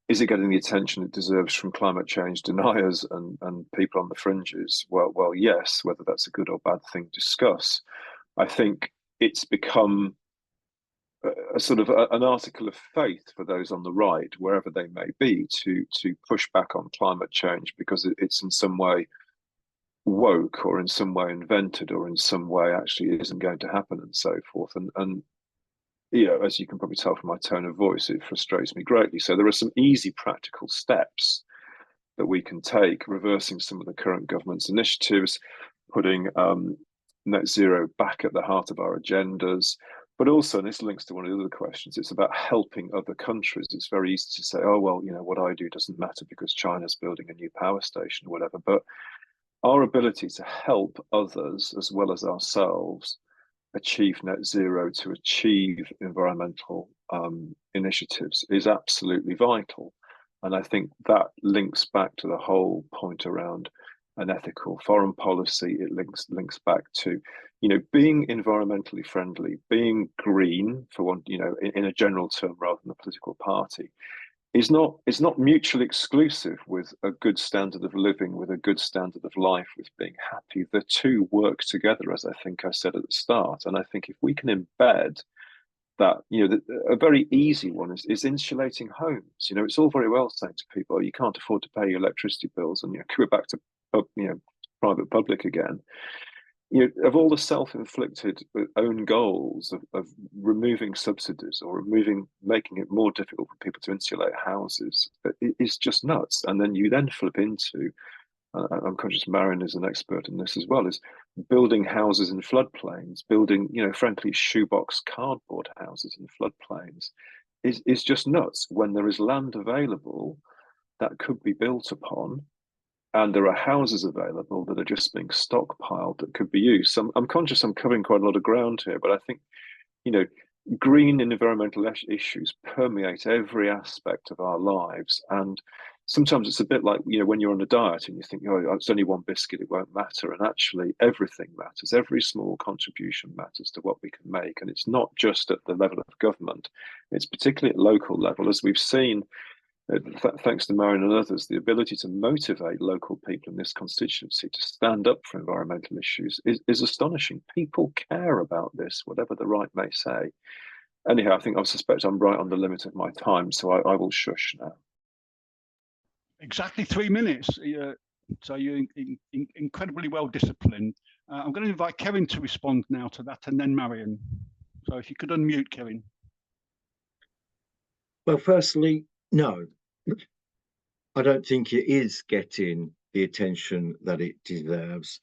Is it getting the attention it deserves from climate change deniers and people on the fringes? Well, yes. Whether that's a good or bad thing, discuss. I think it's become a sort of an article of faith for those on the right, wherever they may be, to push back on climate change because it's in some way woke or in some way invented or in some way actually isn't going to happen and so forth. And as you can probably tell from my tone of voice, it frustrates me greatly. So there are some easy practical steps that we can take, reversing some of the current government's initiatives, putting net zero back at the heart of our agendas. But also, and this links to one of the other questions, it's about helping other countries. It's very easy to say, oh, well, what I do doesn't matter because China's building a new power station or whatever. But our ability to help others as well as ourselves achieve net zero, to achieve environmental initiatives is absolutely vital. And I think that links back to the whole point around an ethical foreign policy. It links back to, being environmentally friendly, being green, for one, in a general term rather than a political party, is not mutually exclusive with a good standard of living, with a good standard of life, with being happy. The two work together, as I think I said at the start. And I think if we can embed that, a very easy one is insulating homes. It's all very well saying to people, you can't afford to pay your electricity bills, and go back to private public again. Of all the self-inflicted own goals of removing subsidies or making it more difficult for people to insulate houses, it's just nuts. And then you flip into, I'm conscious Marion is an expert in this as well, is building houses in floodplains, building, frankly, shoebox cardboard houses in floodplains is just nuts when there is land available that could be built upon. And there are houses available that are just being stockpiled that could be used. So I'm conscious I'm covering quite a lot of ground here, but I think, green and environmental issues permeate every aspect of our lives. And sometimes it's a bit like, when you're on a diet and you think, oh, it's only one biscuit, it won't matter. And actually everything matters. Every small contribution matters to what we can make. And it's not just at the level of government. It's particularly at local level, as we've seen, thanks to Marion and others, the ability to motivate local people in this constituency to stand up for environmental issues is astonishing. People care about this, whatever the right may say. Anyhow, I suspect I'm right on the limit of my time, so I will shush now. Exactly 3 minutes. So you're incredibly well disciplined. I'm going to invite Kevin to respond now to that, and then Marion. So if you could unmute, Kevin. Well, firstly, no, I don't think it is getting the attention that it deserves.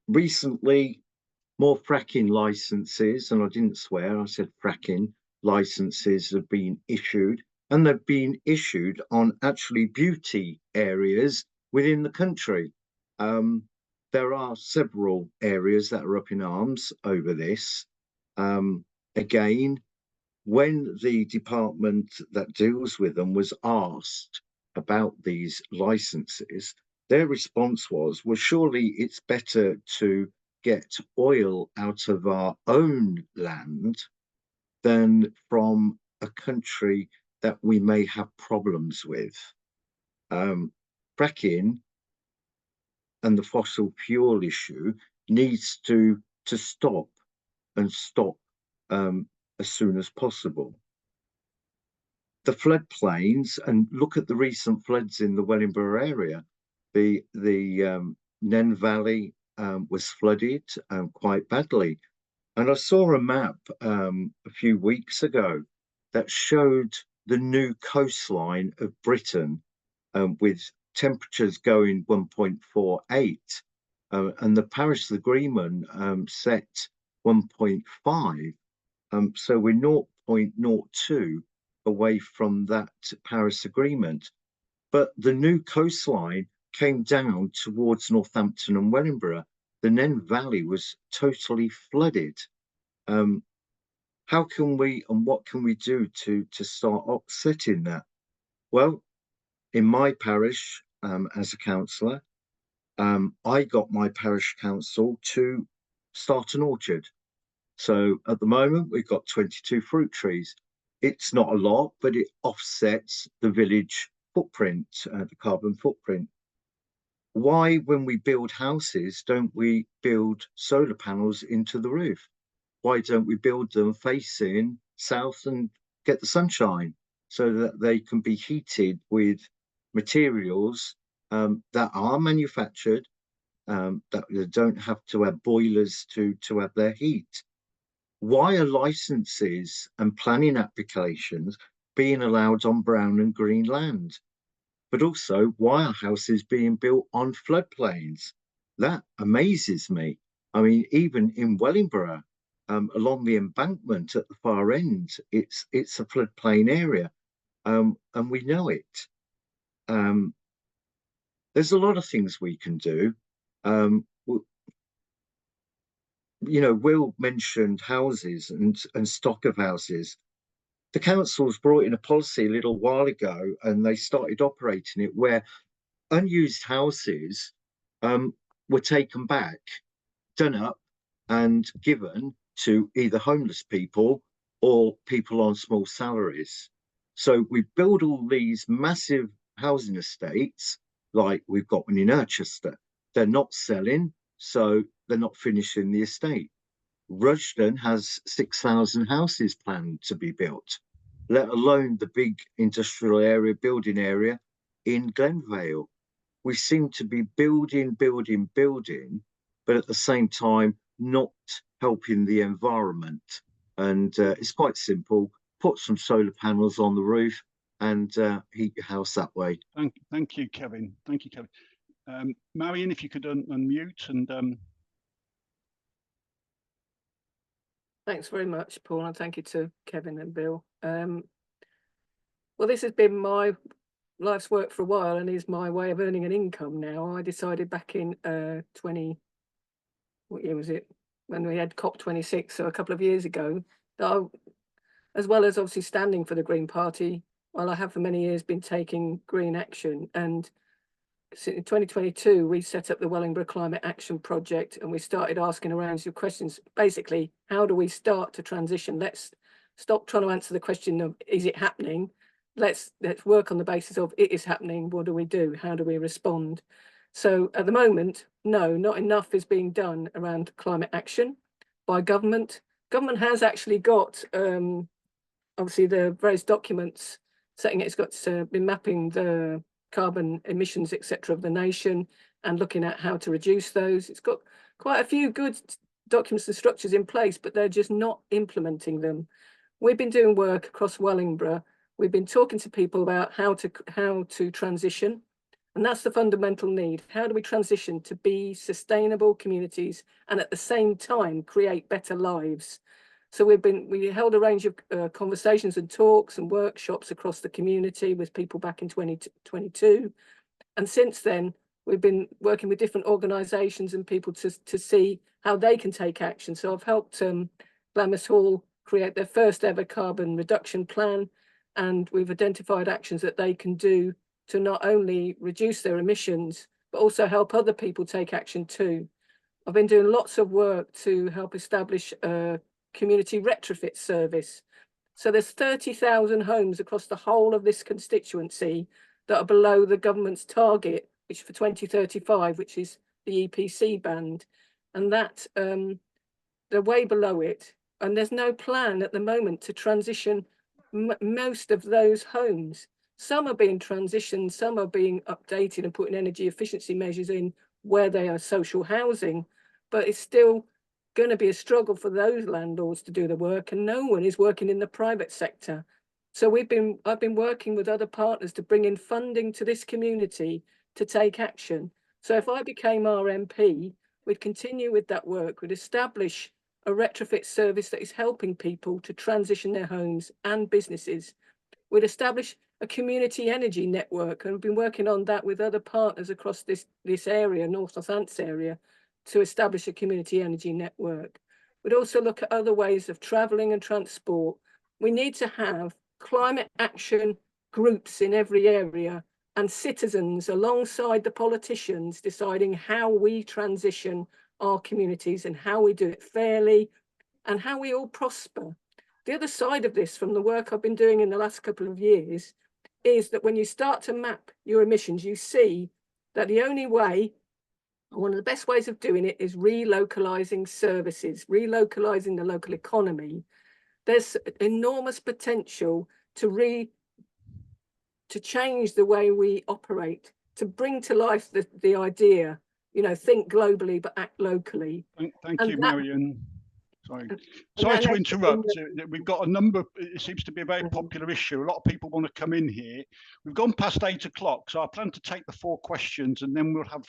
Recently, more fracking licenses, and I didn't swear, I said fracking licenses have been issued, and they've been issued on actually beauty areas within the country. There are several areas that are up in arms over this. Again, when the department that deals with them was asked about these licenses, their response was, well, surely it's better to get oil out of our own land than from a country that we may have problems with. Fracking and the fossil fuel issue needs to stop and stop as soon as possible. The floodplains, and look at the recent floods in the Wellingborough area. The Nen Valley was flooded quite badly. And I saw a map a few weeks ago that showed the new coastline of Britain with temperatures going 1.48, and the Paris Agreement set 1.5. So we're 0.02 away from that Paris Agreement. But the new coastline came down towards Northampton and Wellingborough. The Nen Valley was totally flooded. How can we, and what can we do to start offsetting that? Well, in my parish, as a councillor, I got my parish council to start an orchard. So at the moment, we've got 22 fruit trees. It's not a lot, but it offsets the village footprint, the carbon footprint. Why, when we build houses, don't we build solar panels into the roof? Why don't we build them facing south and get the sunshine so that they can be heated with materials that are manufactured, that they don't have to have boilers to have their heat? Why are licenses and planning applications being allowed on brown and green land? But also, why are houses being built on floodplains? That amazes me. I mean, even in Wellingborough, along the embankment at the far end, it's a floodplain area, and we know it. There's a lot of things we can do. You know, Will mentioned houses and stock of houses. The council's brought in a policy a little while ago, and they started operating it where unused houses were taken back, done up, and given to either homeless people or people on small salaries. So we build all these massive housing estates, like we've got one in Urchester. They're not selling, so they're not finishing the estate. Rushden has 6,000 houses planned to be built, let alone the big industrial area, building area in Glenvale. We seem to be building, but at the same time, not helping the environment. And it's quite simple. Put some solar panels on the roof and heat your house that way. Thank you, Kevin. Thank you, Kevin. Marion, if you could unmute and... Thanks very much, Paul, and thank you to Kevin and Bill. Well, this has been my life's work for a while and is my way of earning an income now. I decided back in what year was it? When we had COP26, so a couple of years ago, that I, as well as obviously standing for the Green Party, well, I have for many years been taking green action. And in 2022, we set up the Wellingborough Climate Action Project, and we started asking a range of questions. Basically, how do we start to transition? Let's stop trying to answer the question of, is it happening? Let's work on the basis of, it is happening. What do we do? How do we respond? So at the moment, no, not enough is being done around climate action by government. Government has actually got, obviously, the various documents saying it's got been mapping the carbon emissions, etc., of the nation and looking at how to reduce those. It's got quite a few good documents and structures in place, but they're just not implementing them. We've been doing work across Wellingborough. We've been talking to people about how to transition, and that's the fundamental need. How do we transition to be sustainable communities and at the same time create better lives? So we held a range of conversations and talks and workshops across the community with people back in 2022. And since then, we've been working with different organisations and people to see how they can take action. So I've helped Glamis Hall create their first ever carbon reduction plan. And we've identified actions that they can do to not only reduce their emissions, but also help other people take action too. I've been doing lots of work to help establish a community retrofit service. So there's 30,000 homes across the whole of this constituency that are below the government's target, which for 2035, which is the EPC band. And that they're way below it. And there's no plan at the moment to transition most of those homes. Some are being transitioned, some are being updated and putting energy efficiency measures in where they are social housing, but it's still going to be a struggle for those landlords to do the work, and no one is working in the private sector. So I've been working with other partners to bring in funding to this community to take action. So if I became our MP, we'd continue with that work. We'd establish a retrofit service that is helping people to transition their homes and businesses. We'd establish a community energy network, and we've been working on that with other partners across this area, North Northants area, to establish a community energy network. We'd also look at other ways of travelling and transport. We need to have climate action groups in every area and citizens alongside the politicians deciding how we transition our communities and how we do it fairly and how we all prosper. The other side of this, from the work I've been doing in the last couple of years, is that when you start to map your emissions, you see that the only way, one of the best ways of doing it, is relocalizing services, relocalizing the local economy. There's enormous potential to change the way we operate, to bring to life the idea, you know, think globally but act locally. Thank you, Marion. Sorry, And sorry to that's interrupt. We've got a number. It seems to be a very Mhm. popular issue. A lot of people want to come in here. We've gone past 8 o'clock, so I plan to take the 4 questions, and then we'll have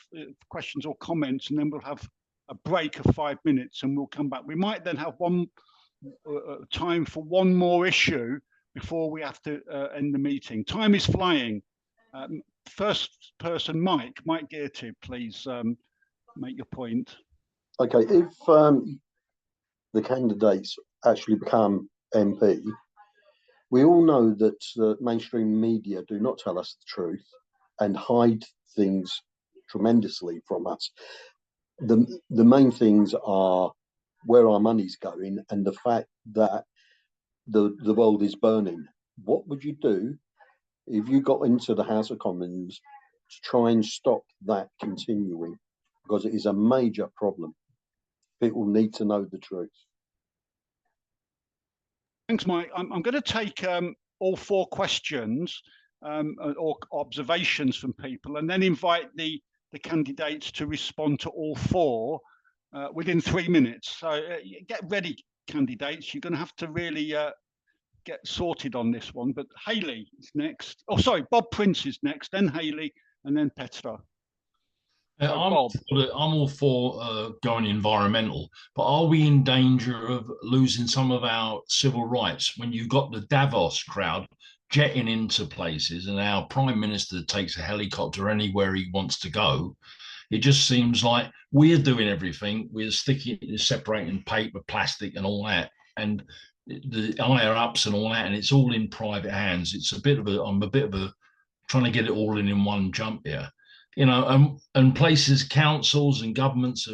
questions or comments, and then we'll have a break of 5 minutes, and we'll come back. We might then have one time for one more issue before we have to end the meeting. Time is flying. First person, Mike Gearty, please make your point. Okay, if the candidates actually become MP, we all know that the mainstream media do not tell us the truth and hide things tremendously from us. The main things are where our money's going and the fact that the world is burning. What would you do if you got into the House of Commons to try and stop that continuing? Because it is a major problem. People need to know the truth. Thanks, Mike. I'm going to take all 4 questions or observations from people, and then invite the candidates to respond to all 4 within 3 minutes. So get ready, candidates. You're going to have to really get sorted on this one. But Hayley is next. Oh, sorry, Bob Prince is next, then Hayley, and then Petra. I'm all for going environmental, but are we in danger of losing some of our civil rights when you've got the Davos crowd jetting into places and our Prime Minister takes a helicopter anywhere he wants to go? It just seems like we're doing everything. We're separating paper, plastic, and all that, and the higher ups and all that, and it's all in private hands. It's I'm a bit of a trying to get it all in one jump here. You know, and places, councils and governments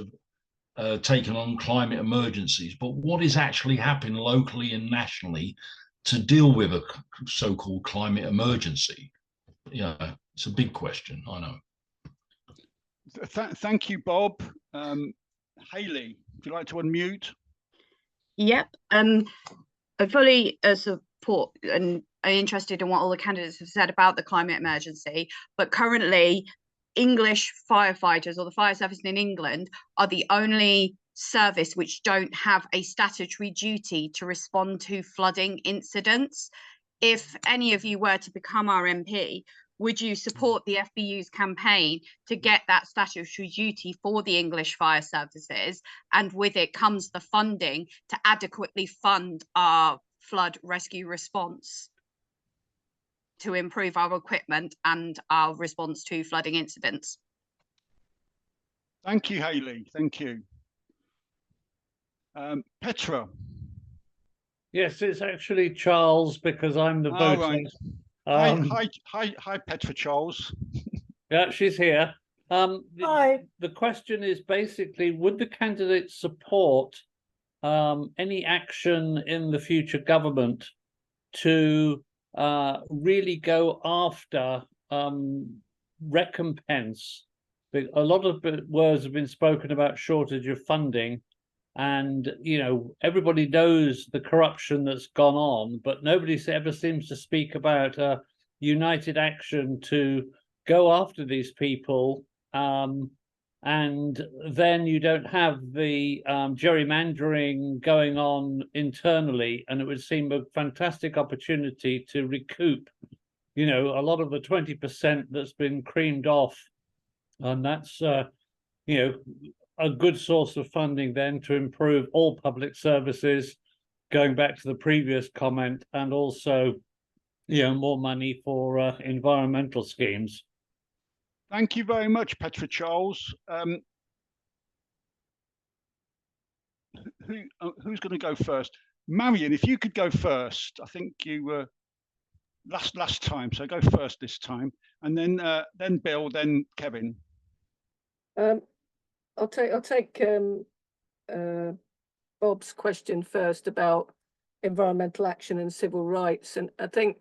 have taken on climate emergencies. But what is actually happening locally and nationally to deal with a so-called climate emergency? You know, it's a big question, I know. Thank you, Bob. Hayley, would you like to unmute? Yep. I fully support and are interested in what all the candidates have said about the climate emergency. But currently, English firefighters or the fire service in England are the only service which don't have a statutory duty to respond to flooding incidents. If any of you were to become our MP, would you support the FBU's campaign to get that statutory duty for the English fire services? And with it comes the funding to adequately fund our flood rescue response to improve our equipment and our response to flooding incidents. Thank you, Hayley. Thank you. Petra. Yes, it's actually Charles because I'm the voter. Right. Hi, Petra Charles. Yeah, she's here. Hi. The question is basically, would the candidates support any action in the future government to really go after recompense? A lot of words have been spoken about shortage of funding, and you know, everybody knows the corruption that's gone on, but nobody ever seems to speak about united action to go after these people. And then you don't have the gerrymandering going on internally, and it would seem a fantastic opportunity to recoup, you know, a lot of the 20% that's been creamed off, and that's you know, a good source of funding then to improve all public services, going back to the previous comment, and also, you know, more money for environmental schemes. Thank you very much, Petra Charles. Who's going to go first? Marion, if you could go first. I think you were last time, so go first this time, and then Bill, then Kevin. I'll take Bob's question first about environmental action and civil rights, and I think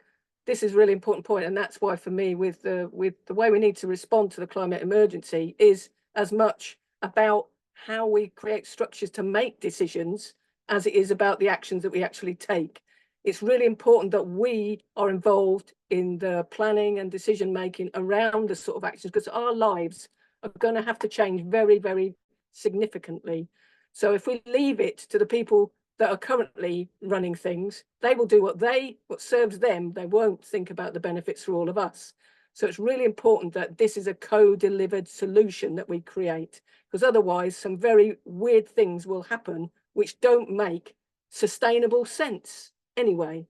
this is a really important point, and that's why for me, with the way we need to respond to the climate emergency is as much about how we create structures to make decisions as it is about the actions that we actually take. It's really important that we are involved in the planning and decision making around the sort of actions, because our lives are going to have to change very, very significantly. So if we leave it to the people that are currently running things, they will do what serves them. They won't think about the benefits for all of us. So it's really important that this is a co-delivered solution that we create, because otherwise some very weird things will happen which don't make sustainable sense anyway.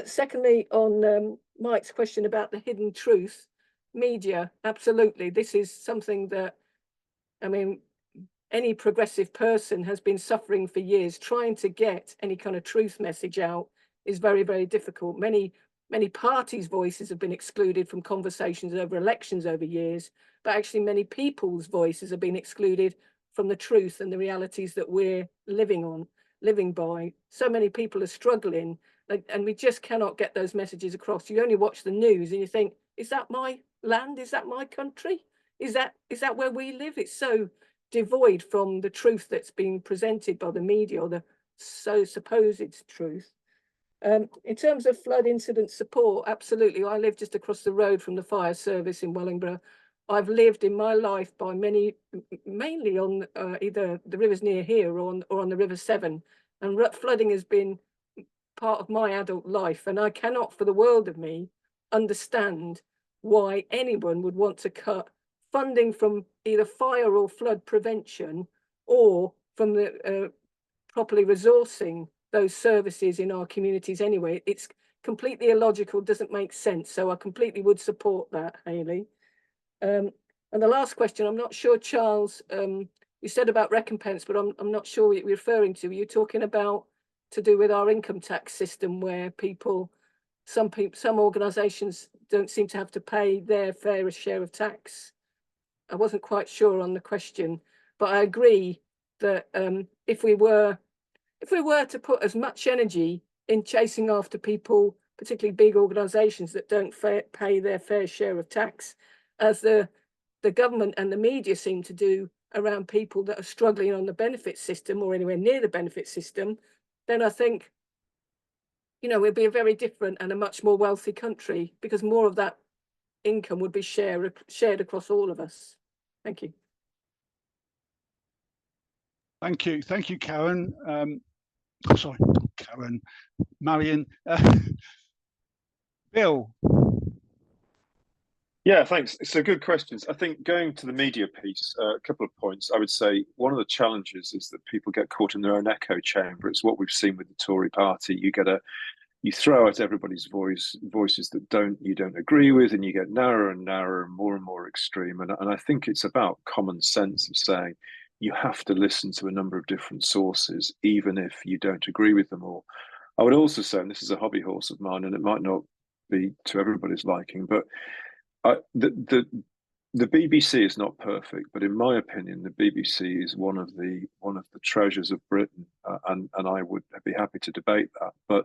Secondly, on Mike's question about the hidden truth, media, absolutely. This is something that, I mean, any progressive person has been suffering for years. Trying to get any kind of truth message out is very, very difficult. Many parties' voices have been excluded from conversations over elections over years, but actually many people's voices have been excluded from the truth and the realities that we're living by. So many people are struggling, and we just cannot get those messages across. You only watch the news and you think, is that my land? Is that my country? Is that where we live? It's so devoid from the truth that's being presented by the media, or the supposed truth. In terms of flood incident support, absolutely. I live just across the road from the fire service in Wellingborough. I've lived in my life by mainly on either the rivers near here or on the River Severn, and flooding has been part of my adult life, and I cannot for the world of me understand why anyone would want to cut funding from either fire or flood prevention, or from the properly resourcing those services in our communities anyway. It's completely illogical, doesn't make sense. So I completely would support that, Hayley. And the last question, I'm not sure, Charles, you said about recompense, but I'm not sure what you're referring to. Were you talking about to do with our income tax system, where some organisations don't seem to have to pay their fair share of tax? I wasn't quite sure on the question, but I agree that if we were to put as much energy in chasing after people, particularly big organisations that don't pay their fair share of tax, as the government and the media seem to do around people that are struggling on the benefit system or anywhere near the benefit system, then I think, we'd be a very different and a much more wealthy country, because more of that income would be shared across all of us. Thank you. Thank you, Karen. Sorry, Karen, Marion. Bill. Yeah, thanks. So good questions. I think going to the media piece, a couple of points. I would say one of the challenges is that people get caught in their own echo chamber. It's what we've seen with the Tory party. You throw out everybody's voices that you don't agree with, and you get narrower and narrower and more extreme. And I think it's about common sense of saying you have to listen to a number of different sources, even if you don't agree with them all. I would also say, and this is a hobby horse of mine, and it might not be to everybody's liking, but the BBC is not perfect, but in my opinion, the BBC is one of the treasures of Britain, and I would be happy to debate that. But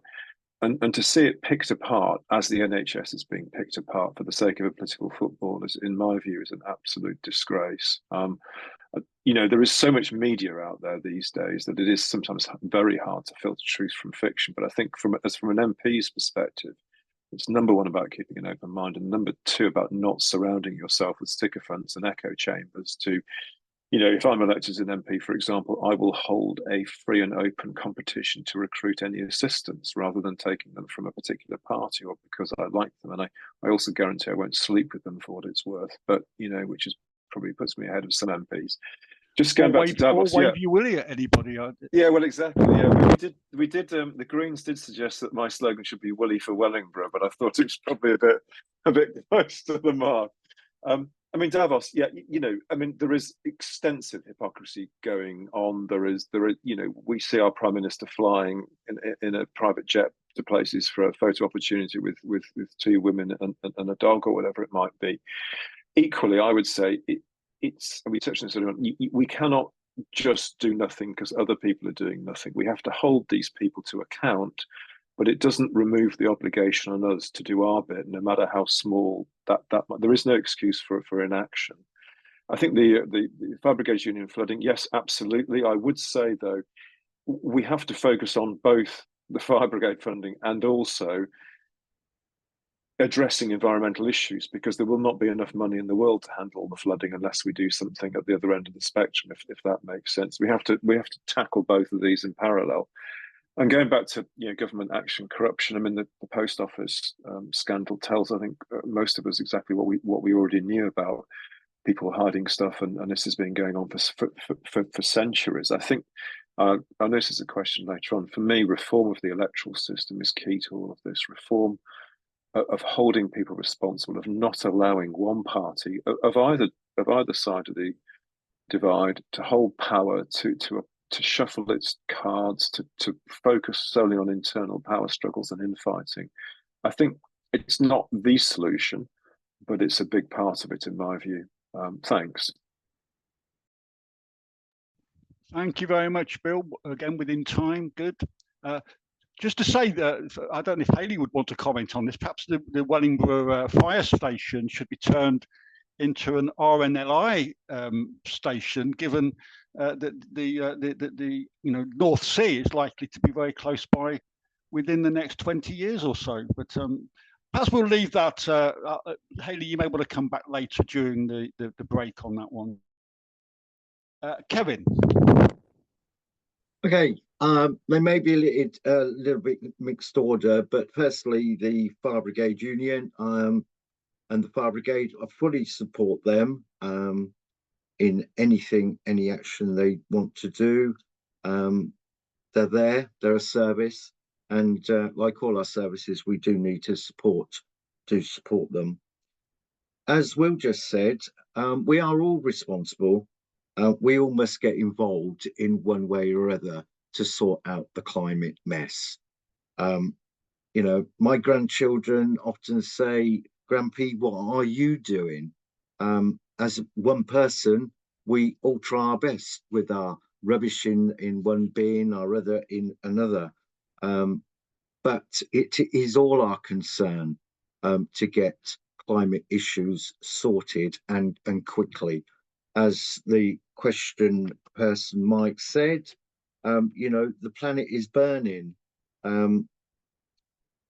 and to see it picked apart as the NHS is being picked apart for the sake of a political football is, in my view, is an absolute disgrace. There is so much media out there these days that it is sometimes very hard to filter truth from fiction. But I think from an MP's perspective, it's number one about keeping an open mind, and number two about not surrounding yourself with sycophants and echo chambers. If I'm elected as an MP, for example, I will hold a free and open competition to recruit any assistants rather than taking them from a particular party or because I like them. And I also guarantee I won't sleep with them for what it's worth, but, which is probably puts me ahead of some MPs. Just going back to Davos, or wave your willy at anybody. Yeah, well, exactly. Yeah, we did. The Greens did suggest that my slogan should be "Willy for Wellingborough," but I thought it was probably a bit close to the mark. Davos. Yeah, there is extensive hypocrisy going on. We see our Prime Minister flying in a private jet to places for a photo opportunity with two women and a dog or whatever it might be. Equally, I would say we touched on this. We cannot just do nothing because other people are doing nothing. We have to hold these people to account, but it doesn't remove the obligation on us to do our bit, no matter how small that. There is no excuse for inaction. I think the Fire Brigade Union flooding, yes, absolutely. I would say though, we have to focus on both the Fire Brigade funding and also addressing environmental issues, because there will not be enough money in the world to handle the flooding unless we do something at the other end of the spectrum, if that makes sense. We have to tackle both of these in parallel. And going back to government action, corruption, I mean the post office scandal tells, I think, most of us exactly what we already knew about people hiding stuff, and this has been going on for centuries. I think I know this is a question later on. For me, reform of the electoral system is key to all of this. Reform of holding people responsible, of not allowing one party of either side of the divide to hold power, to shuffle its cards, to focus solely on internal power struggles and infighting. I think it's not the solution, but it's a big part of it, in my view. Thanks. Thank you very much, Bill. Again, within time, good. Just to say that, I don't know if Hayley would want to comment on this, perhaps the Wellingborough fire station should be turned into an RNLI station, given that the North Sea is likely to be very close by within the next 20 years or so. But perhaps we'll leave that. Hayley, you may want to come back later during the break on that one. Kevin. Okay, they may be a little bit mixed order, but firstly, the Fire Brigade Union and the Fire Brigade, I fully support them in any action they want to do. They're a service, and like all our services, we do need to support them. As Will just said, we are all responsible. We all must get involved in one way or other to sort out the climate mess. My grandchildren often say, "Grampy, what are you doing?" As one person, we all try our best with our rubbish in one bin, our other in another. But it is all our concern to get climate issues sorted and quickly. As the question person Mike said, the planet is burning.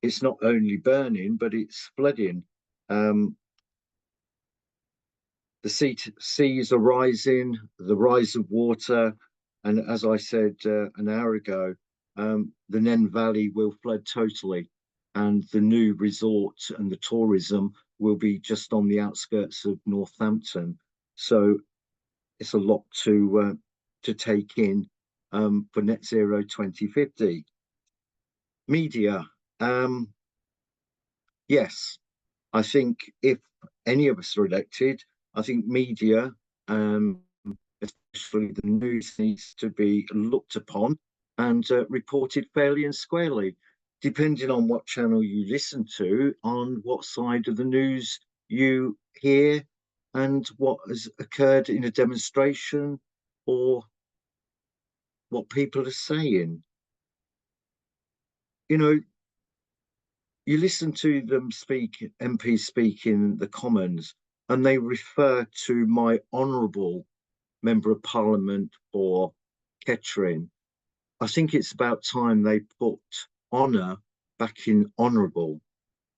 It's not only burning, but it's flooding. The seas are rising, the rise of water, and as I said an hour ago, the Nen Valley will flood totally, and the new resort and the tourism will be just on the outskirts of Northampton. So it's a lot to take in for Net Zero 2050. Media, yes, I think if any of us are elected, I think media, especially the news, needs to be looked upon and reported fairly and squarely, depending on what channel you listen to, on what side of the news you hear, and what has occurred in a demonstration or what people are saying. You listen to them speak, MPs speak in the Commons, and they refer to my honourable Member of Parliament for Kettering. I think it's about time they put honour back in honourable.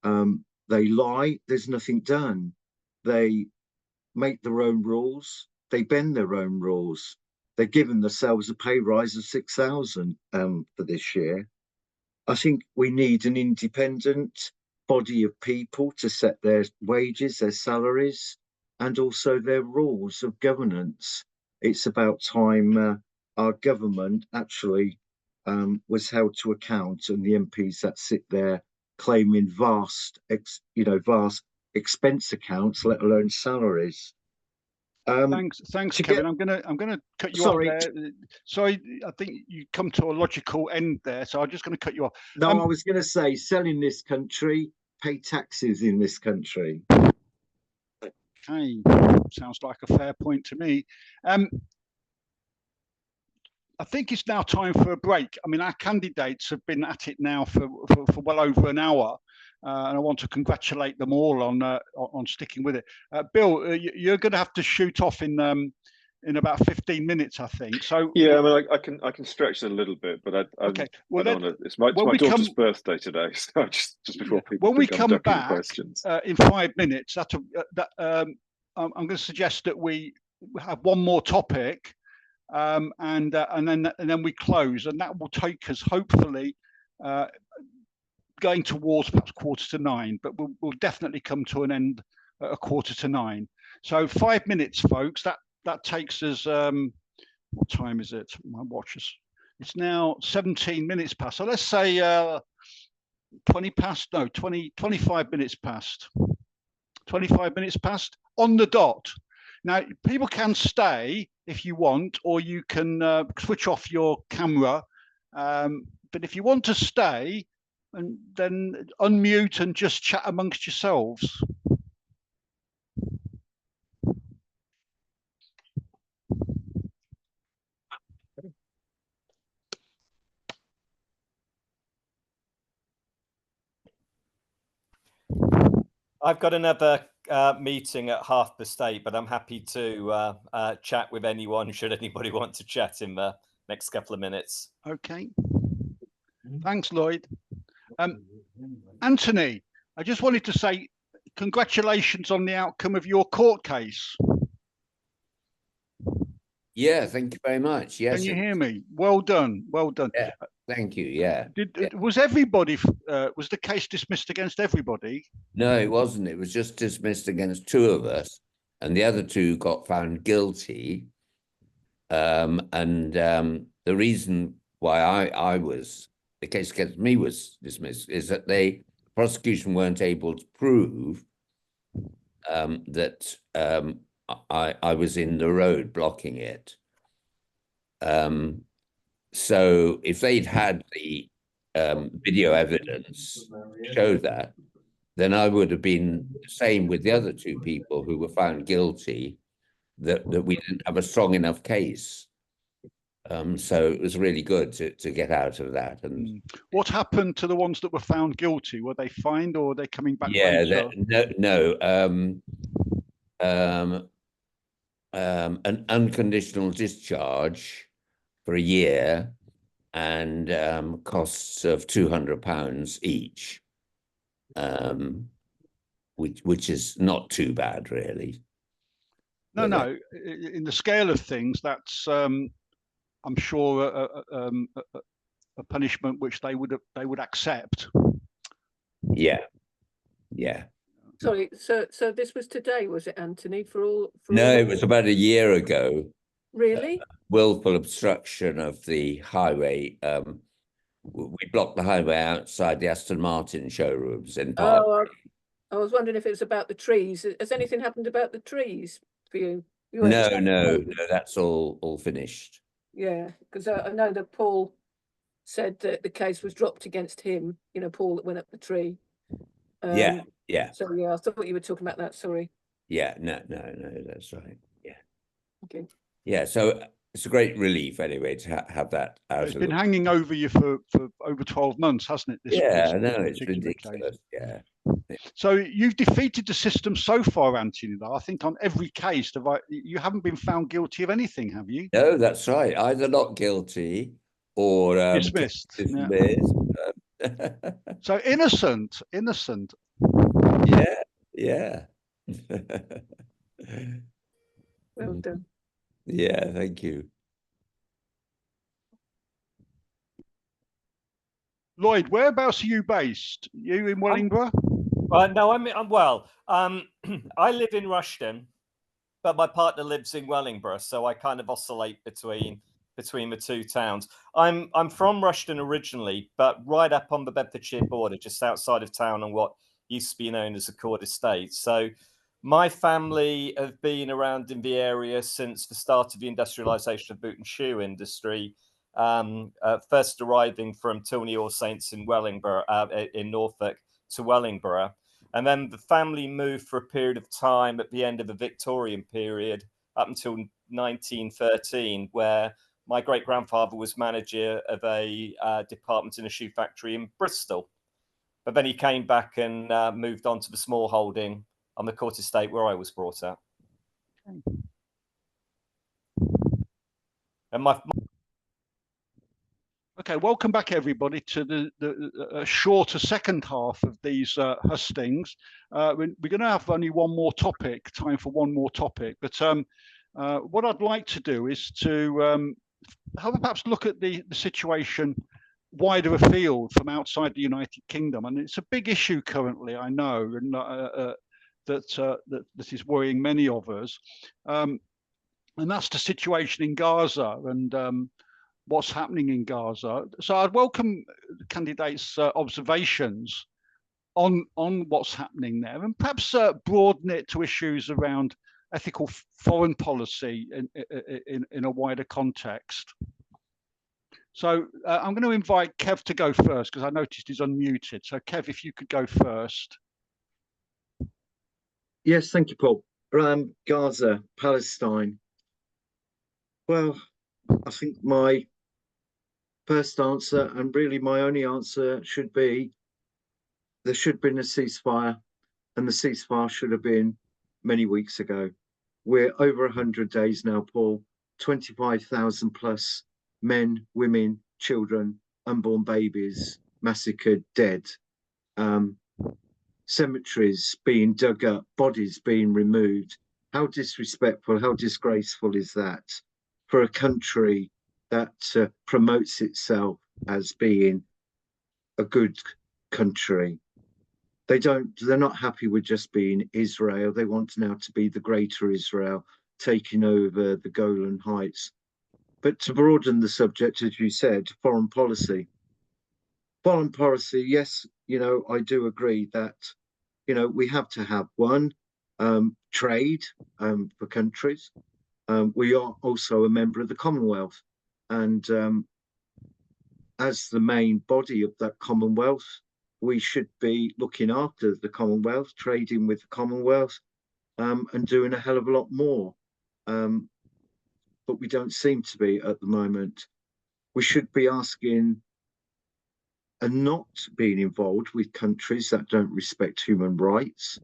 They lie, there's nothing done. They make their own rules, they bend their own rules. They've given themselves a pay rise of 6,000 for this year. I think we need an independent body of people to set their wages, their salaries, and also their rules of governance. It's about time our government actually was held to account, and the MPs that sit there claiming vast expense accounts, let alone salaries. Thanks, Kevin. I'm gonna cut you off there. Sorry, I think you come to a logical end there, so I'm just going to cut you off. No, I was going to say, sell in this country, pay taxes in this country. Okay, sounds like a fair point to me. I think it's now time for a break. I mean, our candidates have been at it now for well over an hour. And I want to congratulate them all on sticking with it. Bill, you're going to have to shoot off in in about 15 minutes, I think. So yeah, I mean, I can stretch it a little bit, but okay. Well, it's my daughter's birthday today, so just before people when we think I'm come ducking back questions. In 5 minutes, I'm going to suggest that we have one more topic, and then we close, and that will take us hopefully going towards perhaps 8:45, but we'll definitely come to an end at 8:45. So 5 minutes, folks. That takes us. What time is it? My watch is. It's now 17 minutes past. So let's say 20 past. No, 25 minutes past. 25 minutes past on the dot. Now people can stay if you want, or you can switch off your camera. But if you want to stay, and then unmute and just chat amongst yourselves. I've got another meeting at 8:30, but I'm happy to chat with anyone should anybody want to chat in the next couple of minutes. Okay. Thanks, Lloyd. Anthony, I just wanted to say congratulations on the outcome of your court case. Yeah, thank you very much. Yes. Can you hear me? Well done. Well done. Yeah, thank you. Yeah. Was everybody, was the case dismissed against everybody? No, it wasn't. It was just dismissed against two of us, and the other two got found guilty. The reason why the case against me was dismissed is that the prosecution weren't able to prove that I was in the road blocking it. So if they'd had the video evidence show that, then I would have been the same with the other two people who were found guilty, that we didn't have a strong enough case. So it was really good to get out of that. And what happened to the ones that were found guilty? Were they fined, or are they coming back? Yeah, an unconditional discharge for a year and costs of £200 each, which is not too bad, really. No. In the scale of things, that's I'm sure a punishment which they would accept. Yeah. Sorry, so this was today, was it, Anthony? No, it was about a year ago. Really? Willful obstruction of the highway. We blocked the highway outside the Aston Martin showrooms in Park. Oh, I was wondering if it was about the trees. Has anything happened about the trees for you? No, that's all finished. Yeah, because I know that Paul said that the case was dropped against him, Paul that went up the tree. Yeah. So yeah, I thought you were talking about that, sorry. Yeah, no, that's right. Yeah. Okay. Yeah, so it's a great relief anyway to have that out. It's been hanging over you for over 12 months, hasn't it? It's ridiculous. Yeah. So you've defeated the system so far, Anthony. I think on every case, you haven't been found guilty of anything, have you? No, that's right. Either not guilty or dismissed. So innocent. Yeah. Well done. Yeah, thank you. Lloyd, whereabouts are you based? You in Wellingborough? No, I live in Rushden, but my partner lives in Wellingborough, so I kind of oscillate between the two towns. I'm from Rushden originally, but right up on the Bedfordshire border, just outside of town on what used to be known as the Court Estate. So my family have been around in the area since the start of the industrialisation of boot and shoe industry. First arriving from Tilney All Saints in Wellingborough, in Norfolk, to Wellingborough. And then the family moved for a period of time at the end of the Victorian period up until 1913, where my great-grandfather was manager of a department in a shoe factory in Bristol. But then he came back and moved on to the small holding on the Court Estate where I was brought up. And my Okay, welcome back everybody to the shorter second half of these hustings. We're going to have only one more topic, time for one more topic. But what I'd like to do is to have a perhaps look at the situation wider afield from outside the United Kingdom. And it's a big issue currently, I know, and that is worrying many of us. And that's the situation in Gaza and what's happening in Gaza. So I'd welcome the candidates' observations on what's happening there, and perhaps broaden it to issues around ethical foreign policy in a wider context. So I'm going to invite Kev to go first because I noticed he's unmuted. So Kev, if you could go first. Yes, thank you, Paul. Gaza, Palestine. Well, I think my first answer, and really my only answer, should be there should have been a ceasefire, and the ceasefire should have been many weeks ago. We're over 100 days now, Paul. 25,000 plus men, women, children, unborn babies massacred, dead. Cemeteries being dug up, bodies being removed. How disrespectful, how disgraceful is that for a country that promotes itself as being a good country? They're not happy with just being Israel. They want now to be the greater Israel, taking over the Golan Heights. But to broaden the subject, as you said, foreign policy. Foreign policy, yes, I do agree that, we have to have one, trade for countries. We are also a member of the Commonwealth. And as the main body of that Commonwealth, we should be looking after the Commonwealth, trading with the Commonwealth, and doing a hell of a lot more. But we don't seem to be at the moment. We should be asking and not being involved with countries that don't respect human rights.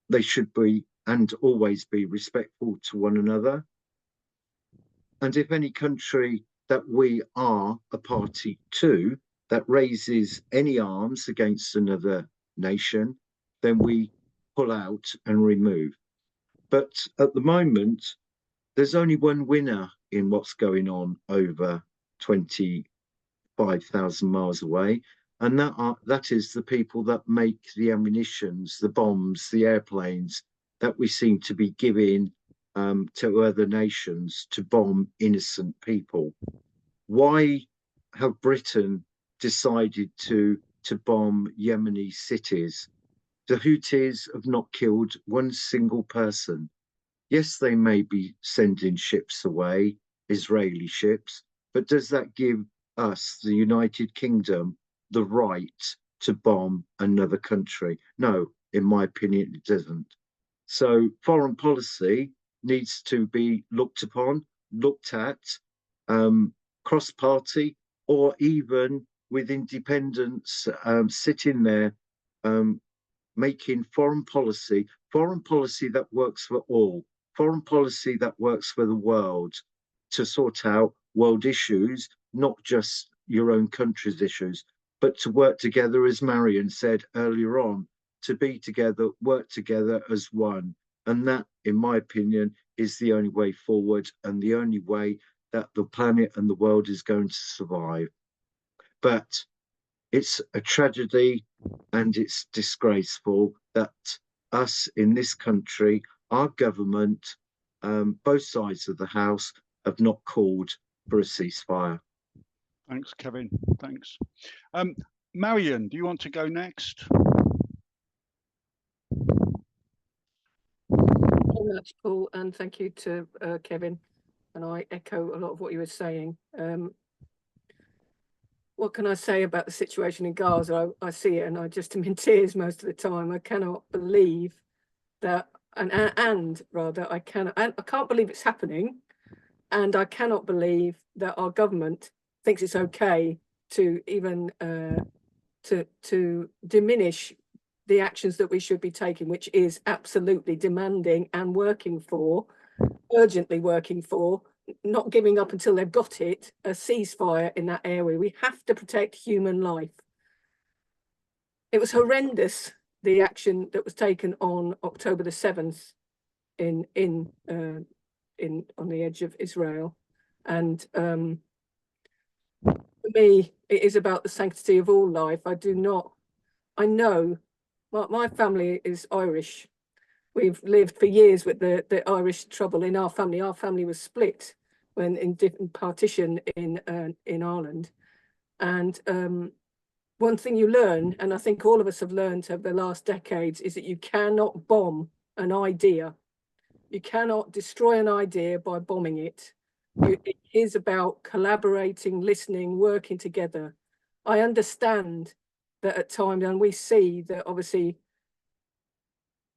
They should be and always be respectful to one another. And if any country that we are a party to that raises any arms against another nation, then we pull out and remove. But at the moment, there's only one winner in what's going on over 25,000 miles away, and that is the people that make the ammunitions, the bombs, the airplanes that we seem to be giving to other nations to bomb innocent people. Why have Britain decided to bomb Yemeni cities? The Houthis have not killed one single person. Yes, they may be sending ships away, Israeli ships, but does that give us, the United Kingdom, the right to bomb another country? No, in my opinion, it doesn't. So foreign policy needs to be looked upon, looked at, cross-party, or even with independents sitting there making foreign policy that works for all, foreign policy that works for the world, to sort out world issues, not just your own country's issues, but to work together, as Marion said earlier on, to be together, work together as one. And that, in my opinion, is the only way forward and the only way that the planet and the world is going to survive. But it's a tragedy and it's disgraceful that us in this country, our government, both sides of the house, have not called for a ceasefire. Thanks, Kevin. Thanks. Marion, do you want to go next? Very much, Paul, and thank you to Kevin. And I echo a lot of what you were saying. What can I say about the situation in Gaza? I see it and I just am in tears most of the time. I cannot believe that, I can't believe it's happening. And I cannot believe that our government thinks it's okay to even to diminish the actions that we should be taking, which is absolutely demanding and urgently working for not giving up until they've got it, a ceasefire in that area. We have to protect human life. It was horrendous, the action that was taken on October the 7th on the edge of Israel. And for me, it is about the sanctity of all life. I know my family is Irish. We've lived for years with the Irish trouble in our family. Our family was split when in different partition in Ireland. And one thing you learn, and I think all of us have learned over the last decades, is that you cannot bomb an idea. You cannot destroy an idea by bombing it. It is about collaborating, listening, working together. I understand that at times, and we see that obviously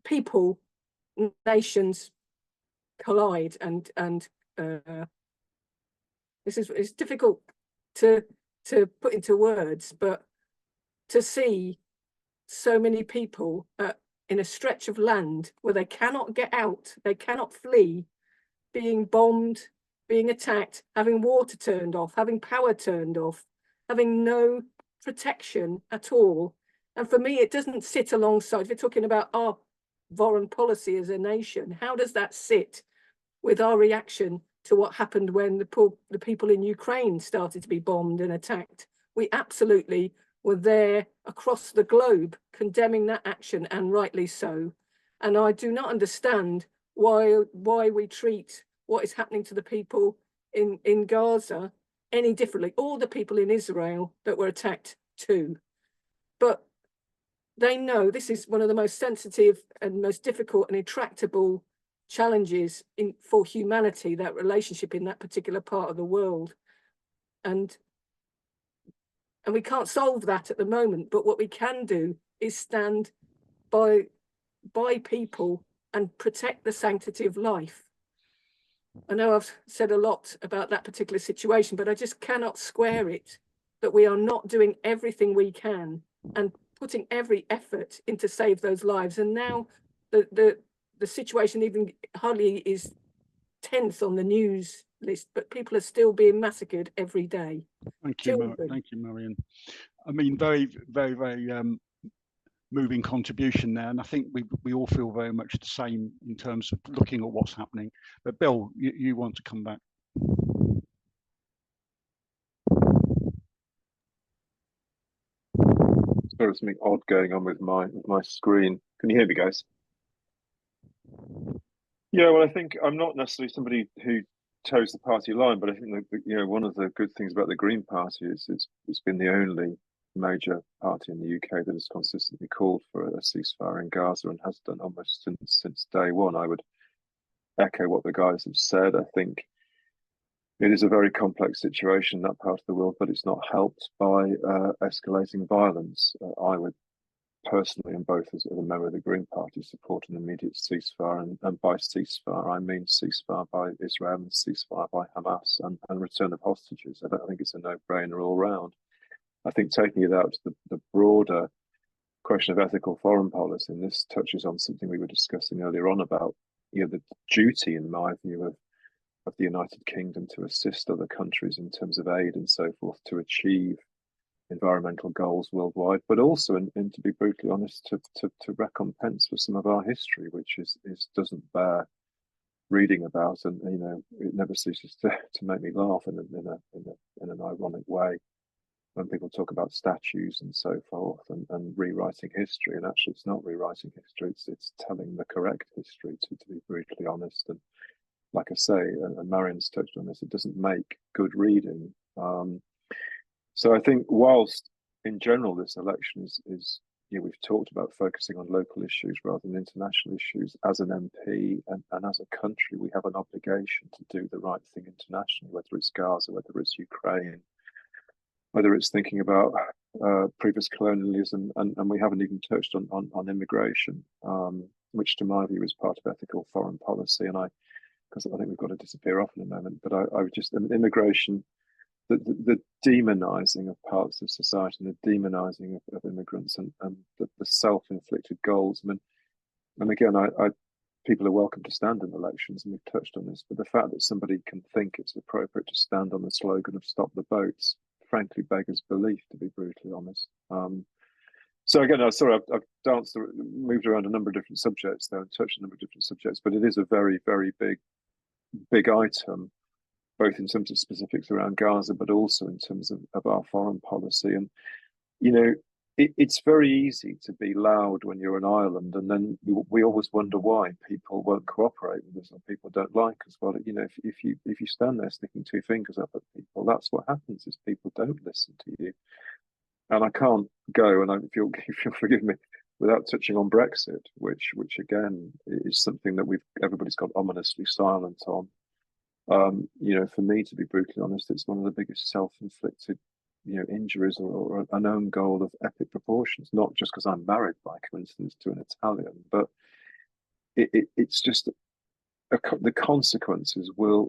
people, nations collide, and it's difficult to put into words, but to see so many people in a stretch of land where they cannot get out, they cannot flee, being bombed, being attacked, having water turned off, having power turned off, having no protection at all. And for me, it doesn't sit alongside, if you're talking about our foreign policy as a nation, how does that sit with our reaction to what happened when the people in Ukraine started to be bombed and attacked? We absolutely were there across the globe condemning that action, and rightly so. And I do not understand why we treat what is happening to the people in Gaza any differently, or the people in Israel that were attacked too. But they know this is one of the most sensitive and most difficult and intractable challenges for humanity, that relationship in that particular part of the world. And we can't solve that at the moment, but what we can do is stand by people and protect the sanctity of life. I know I've said a lot about that particular situation, but I just cannot square it that we are not doing everything we can and putting every effort in to save those lives. And now the situation even hardly is tense on the news list, but people are still being massacred every day. Thank you, Marion. I mean, very, very, very moving contribution there, and I think we all feel very much the same in terms of looking at what's happening. But Bill, you want to come back? There's something odd going on with my screen. Can you hear me, guys? Yeah, well, I think I'm not necessarily somebody who toes the party line, but I think that, one of the good things about the Green Party is it's been the only major party in the UK that has consistently called for a ceasefire in Gaza, and has done almost since day one. I would echo what the guys have said. I think it is a very complex situation in that part of the world, but it's not helped by escalating violence. I would personally, and both as a member of the Green Party, support an immediate ceasefire, and by ceasefire I mean ceasefire by Israel and ceasefire by Hamas, and return of hostages. I think it's a no-brainer all round. I think taking it out to the broader question of ethical foreign policy, and this touches on something we were discussing earlier on about the duty, in my view, of the United Kingdom to assist other countries in terms of aid and so forth to achieve environmental goals worldwide, but also, and to be brutally honest, to recompense for some of our history, which doesn't bear reading about, and it never ceases to make me laugh in an ironic way when people talk about statues and so forth, and rewriting history. And actually, it's not rewriting history; it's telling the correct history. To be brutally honest, and like I say, and Marion's touched on this, it doesn't make good reading. So I think, whilst in general this election is we've talked about focusing on local issues rather than international issues, as an MP and as a country, we have an obligation to do the right thing internationally, whether it's Gaza, whether it's Ukraine, whether it's thinking about previous colonialism, and we haven't even touched on immigration, which to my view is part of ethical foreign policy. And because I think we've got to disappear off in a moment, but I would just, immigration, the demonizing of parts of society, and the demonizing of immigrants, and the self-inflicted goals. I mean, and again, I people are welcome to stand in elections, and we've touched on this, but the fact that somebody can think it's appropriate to stand on the slogan of "Stop the Boats" frankly beggars belief, to be brutally honest. So again, sorry, I've moved around a number of different subjects there and touched a number of different subjects, but it is a very, very big item, both in terms of specifics around Gaza, but also in terms of our foreign policy. And, you know, it's very easy to be loud when you're in Ireland, and then we always wonder why people won't cooperate with us or people don't like us. Well, you know, if you stand there sticking two fingers up at people, that's what happens, is people don't listen to you. And I can't go, and if you'll forgive me, without touching on Brexit, which again is something that everybody's got ominously silent on. You know, for me, to be brutally honest, it's one of the biggest self-inflicted, you know, injuries or an own goal of epic proportions. Not just because I'm married by coincidence to an Italian, but it's just the consequences will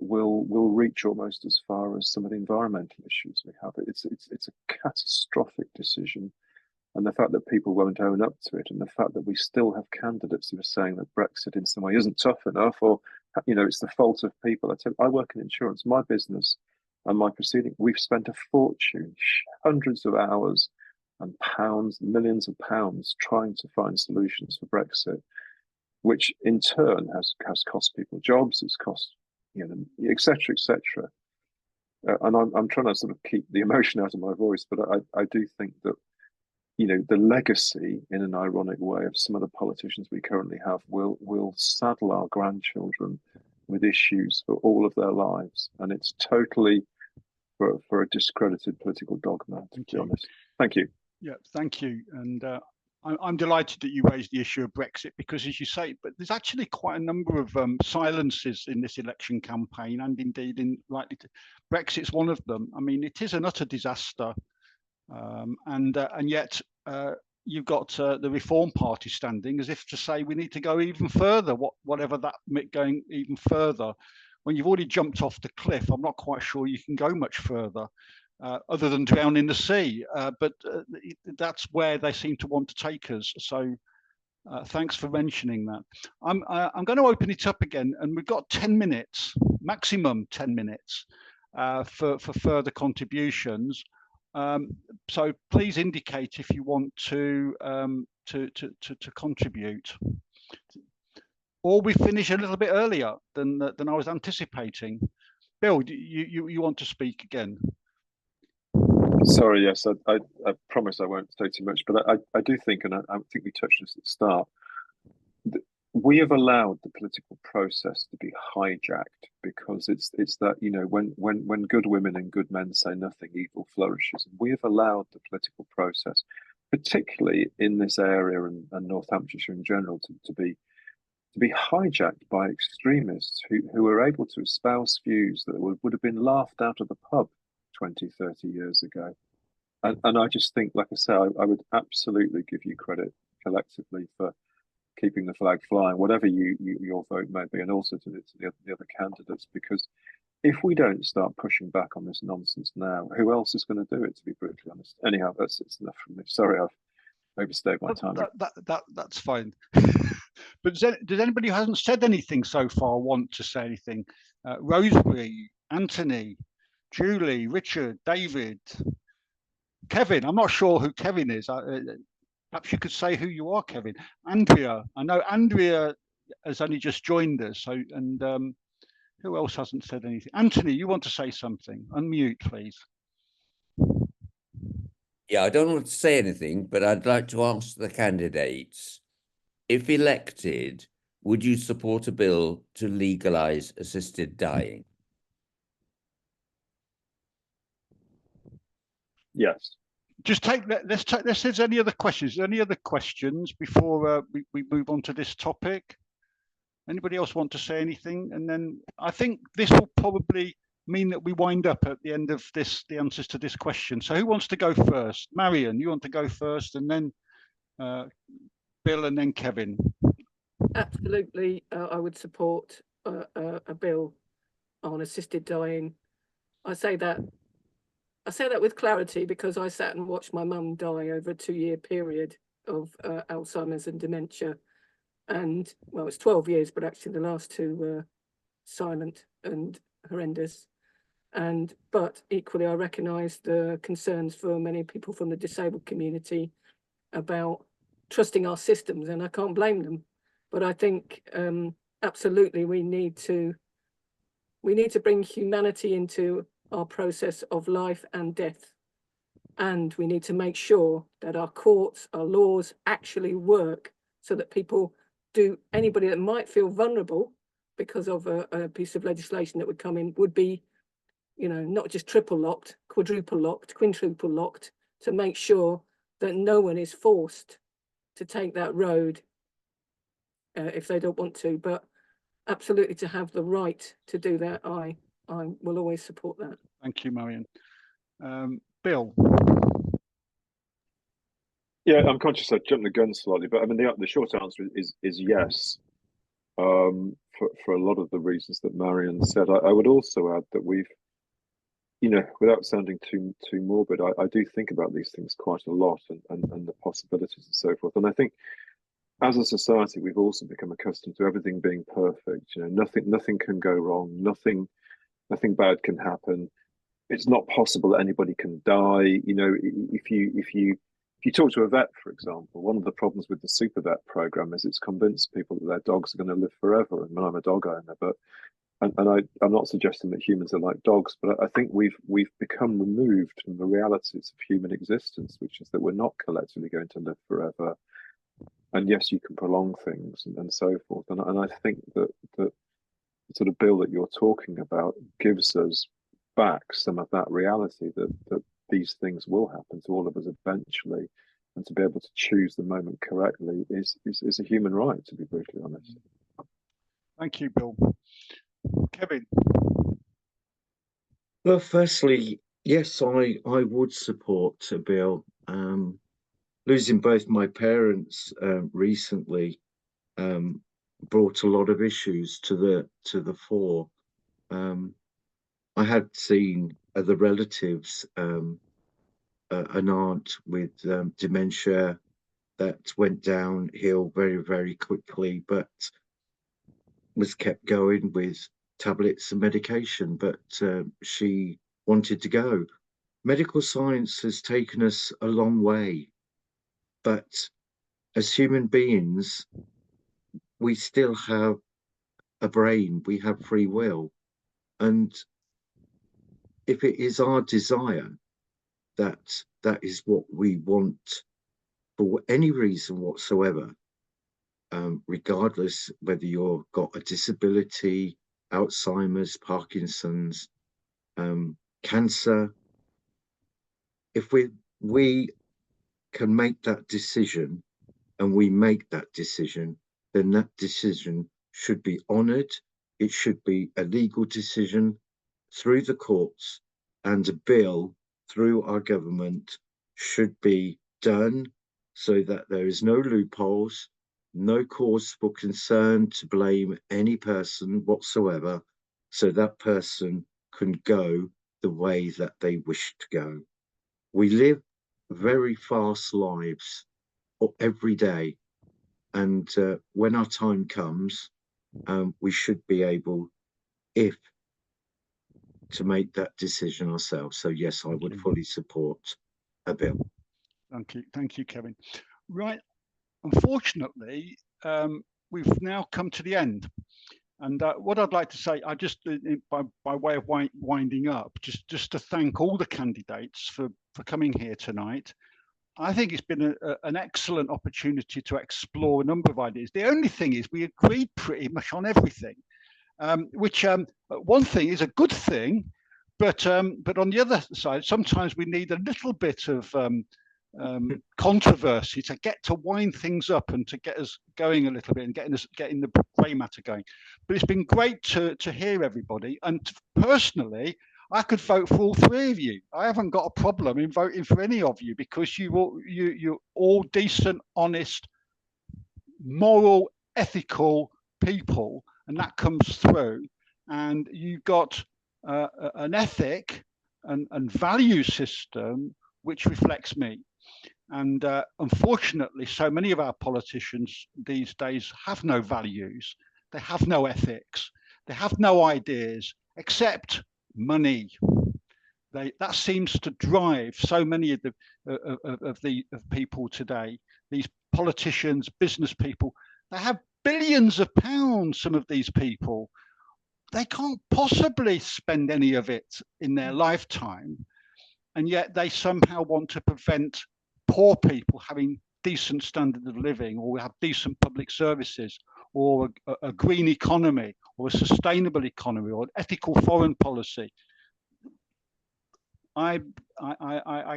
reach almost as far as some of the environmental issues we have. It's a catastrophic decision, and the fact that people won't own up to it, and the fact that we still have candidates who are saying that Brexit in some way isn't tough enough, or, you know, it's the fault of people. I work in insurance. My business and my proceeding, we've spent a fortune, hundreds of hours and pounds, millions of pounds, trying to find solutions for Brexit, which in turn has cost people jobs, it's cost, you know, et cetera, et cetera. And I'm trying to sort of keep the emotion out of my voice, but I do think that, you know, the legacy, in an ironic way, of some of the politicians we currently have will saddle our grandchildren with issues for all of their lives, and it's totally for a discredited political dogma, to be honest. Thank you. Yeah, thank you. And I'm delighted that you raised the issue of Brexit, because, as you say, but there's actually quite a number of silences in this election campaign, and indeed Brexit's one of them. I mean, it is an utter disaster, and yet you've got the Reform Party standing as if to say we need to go even further. Whatever that going even further, when you've already jumped off the cliff, I'm not quite sure you can go much further. Other than drown in the sea, but that's where they seem to want to take us. So thanks for mentioning that. I'm going to open it up again, and we've got 10 minutes, maximum 10 minutes for further contributions. So please indicate if you want to contribute. Or we finish a little bit earlier than I was anticipating. Bill, you want to speak again? Sorry, yes, I promise I won't say too much, but I do think, and I think we touched this at the start, we have allowed the political process to be hijacked, because it's that, you know, when good women and good men say nothing, evil flourishes. And we have allowed the political process, particularly in this area and North Hampshire in general, to be hijacked by extremists who are able to espouse views that would have been laughed out of the pub 20, 30 years ago. And I just think, like I say, I would absolutely give you credit collectively for keeping the flag flying, whatever your vote may be, and also to the other candidates, because if we don't start pushing back on this nonsense now, who else is going to do it, to be brutally honest? Anyhow, it's enough from me. Sorry, I've overstayed my time. That's fine. But does anybody who hasn't said anything so far want to say anything? Rosemary, Anthony, Julie, Richard, David, Kevin. I'm not sure who Kevin is. Perhaps you could say who you are, Kevin. Andrea. I know Andrea has only just joined us. So, and who else hasn't said anything? Anthony, you want to say something? Unmute, please. Yeah, I don't want to say anything, but I'd like to ask the candidates, if elected, would you support a bill to legalise assisted dying? Yes. Just take that. Let's see if there's any other questions. Any other questions before we move on to this topic? Anybody else want to say anything? And then I think this will probably mean that we wind up at the end of this, the answers to this question. So who wants to go first? Marion, you want to go first, and then Bill, and then Kevin. Absolutely, I would support a bill on assisted dying. I say that with clarity because I sat and watched my mum die over a 2-year period of Alzheimer's and dementia, And well, it's 12 years, but actually the last two were silent and horrendous. But equally, I recognise the concerns for many people from the disabled community about trusting our systems, and I can't blame them. But I think absolutely we need to bring humanity into our process of life and death, and we need to make sure that our courts, our laws actually work, so that anybody that might feel vulnerable because of a piece of legislation that would come in would be, not just triple locked, quadruple locked, quintuple locked, to make sure that no one is forced to take that road if they don't want to. But absolutely, to have the right to do that, I will always support that. Thank you, Marion. Bill. Yeah, I'm conscious I jumped the gun slightly, but I mean the short answer is yes. For a lot of the reasons that Marion said, I would also add that we've, without sounding too morbid, I do think about these things quite a lot and the possibilities and so forth. And I think as a society, we've also become accustomed to everything being perfect. Nothing can go wrong. Nothing bad can happen. It's not possible that anybody can die. If you talk to a vet, for example, one of the problems with the super vet program is it's convinced people that their dogs are going to live forever. And I'm a dog owner, but I'm not suggesting that humans are like dogs, but I think we've become removed from the realities of human existence, which is that we're not collectively going to live forever. And yes, you can prolong things and so forth. And I think that the sort of bill that you're talking about gives us back some of that reality that these things will happen to all of us eventually, and to be able to choose the moment correctly is a human right, to be brutally honest. Thank you, Bill. Kevin. Well, firstly, yes, I would support a bill. Losing both my parents recently brought a lot of issues to the fore. I had seen other relatives, an aunt with dementia that went downhill very, very quickly, but was kept going with tablets and medication, but she wanted to go. Medical science has taken us a long way, but as human beings, we still have a brain, we have free will. And if it is our desire that is what we want for any reason whatsoever, regardless whether you've got a disability, Alzheimer's, Parkinson's, cancer, if we can make that decision, and we make that decision, then that decision should be honoured. It should be a legal decision through the courts, and a bill through our government should be done so that there is no loopholes, no cause for concern to blame any person whatsoever, so that person can go the way that they wish to go. We live very fast lives every day, and when our time comes, we should be able, to make that decision ourselves. So yes, I would fully support a bill. Thank you, Kevin. Right, unfortunately, we've now come to the end. And what I'd like to say, I just, by way of winding up, just to thank all the candidates for coming here tonight. I think it's been an excellent opportunity to explore a number of ideas. The only thing is we agreed pretty much on everything, which one thing is a good thing, but on the other side, sometimes we need a little bit of controversy to get to wind things up and to get us going a little bit and getting the grey matter going. But it's been great to hear everybody. And personally, I could vote for all three of you. I haven't got a problem in voting for any of you, because you're all decent, honest, moral, ethical people, and that comes through. And you've got an ethic and value system which reflects me. And unfortunately, so many of our politicians these days have no values. They have no ethics. They have no ideas except money. That seems to drive so many of the people today. These politicians, business people, they have billions of pounds. Some of these people, they can't possibly spend any of it in their lifetime, and yet they somehow want to prevent poor people having decent standard of living, or have decent public services, or a green economy, or a sustainable economy, or an ethical foreign policy. I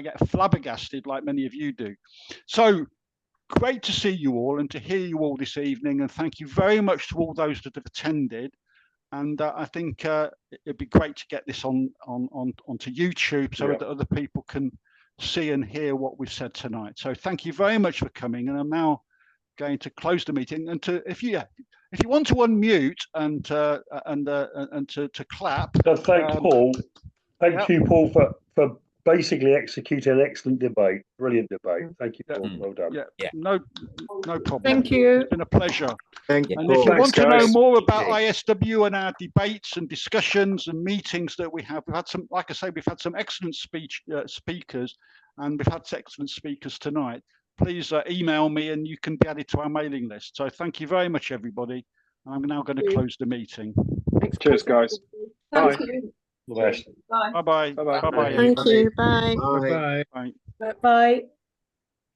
get flabbergasted like many of you do. So great to see you all and to hear you all this evening, and thank you very much to all those that have attended. And I think it'd be great to get this onto YouTube so that other people can see and hear what we've said tonight. So thank you very much for coming, and I'm now going to close the meeting. And if you want to unmute and to clap. So thanks, Paul. Thank you, Paul, for basically executing an excellent debate. Brilliant debate. Thank you, Paul. Well done. Yeah. No problem. Thank you. It's been a pleasure. Thank you. And if you want to know more about ISW and our debates and discussions and meetings that we have, we've had some, like I say, we've had some excellent speakers, and we've had excellent speakers tonight. Please email me and you can be added to our mailing list. So thank you very much, everybody. I'm now going to close the meeting. Thanks. Cheers, guys. Thank Bye. you. Bye. Bye. Bye-bye. Bye-bye. Bye-bye. Thank you. Bye. Bye. Bye. Bye.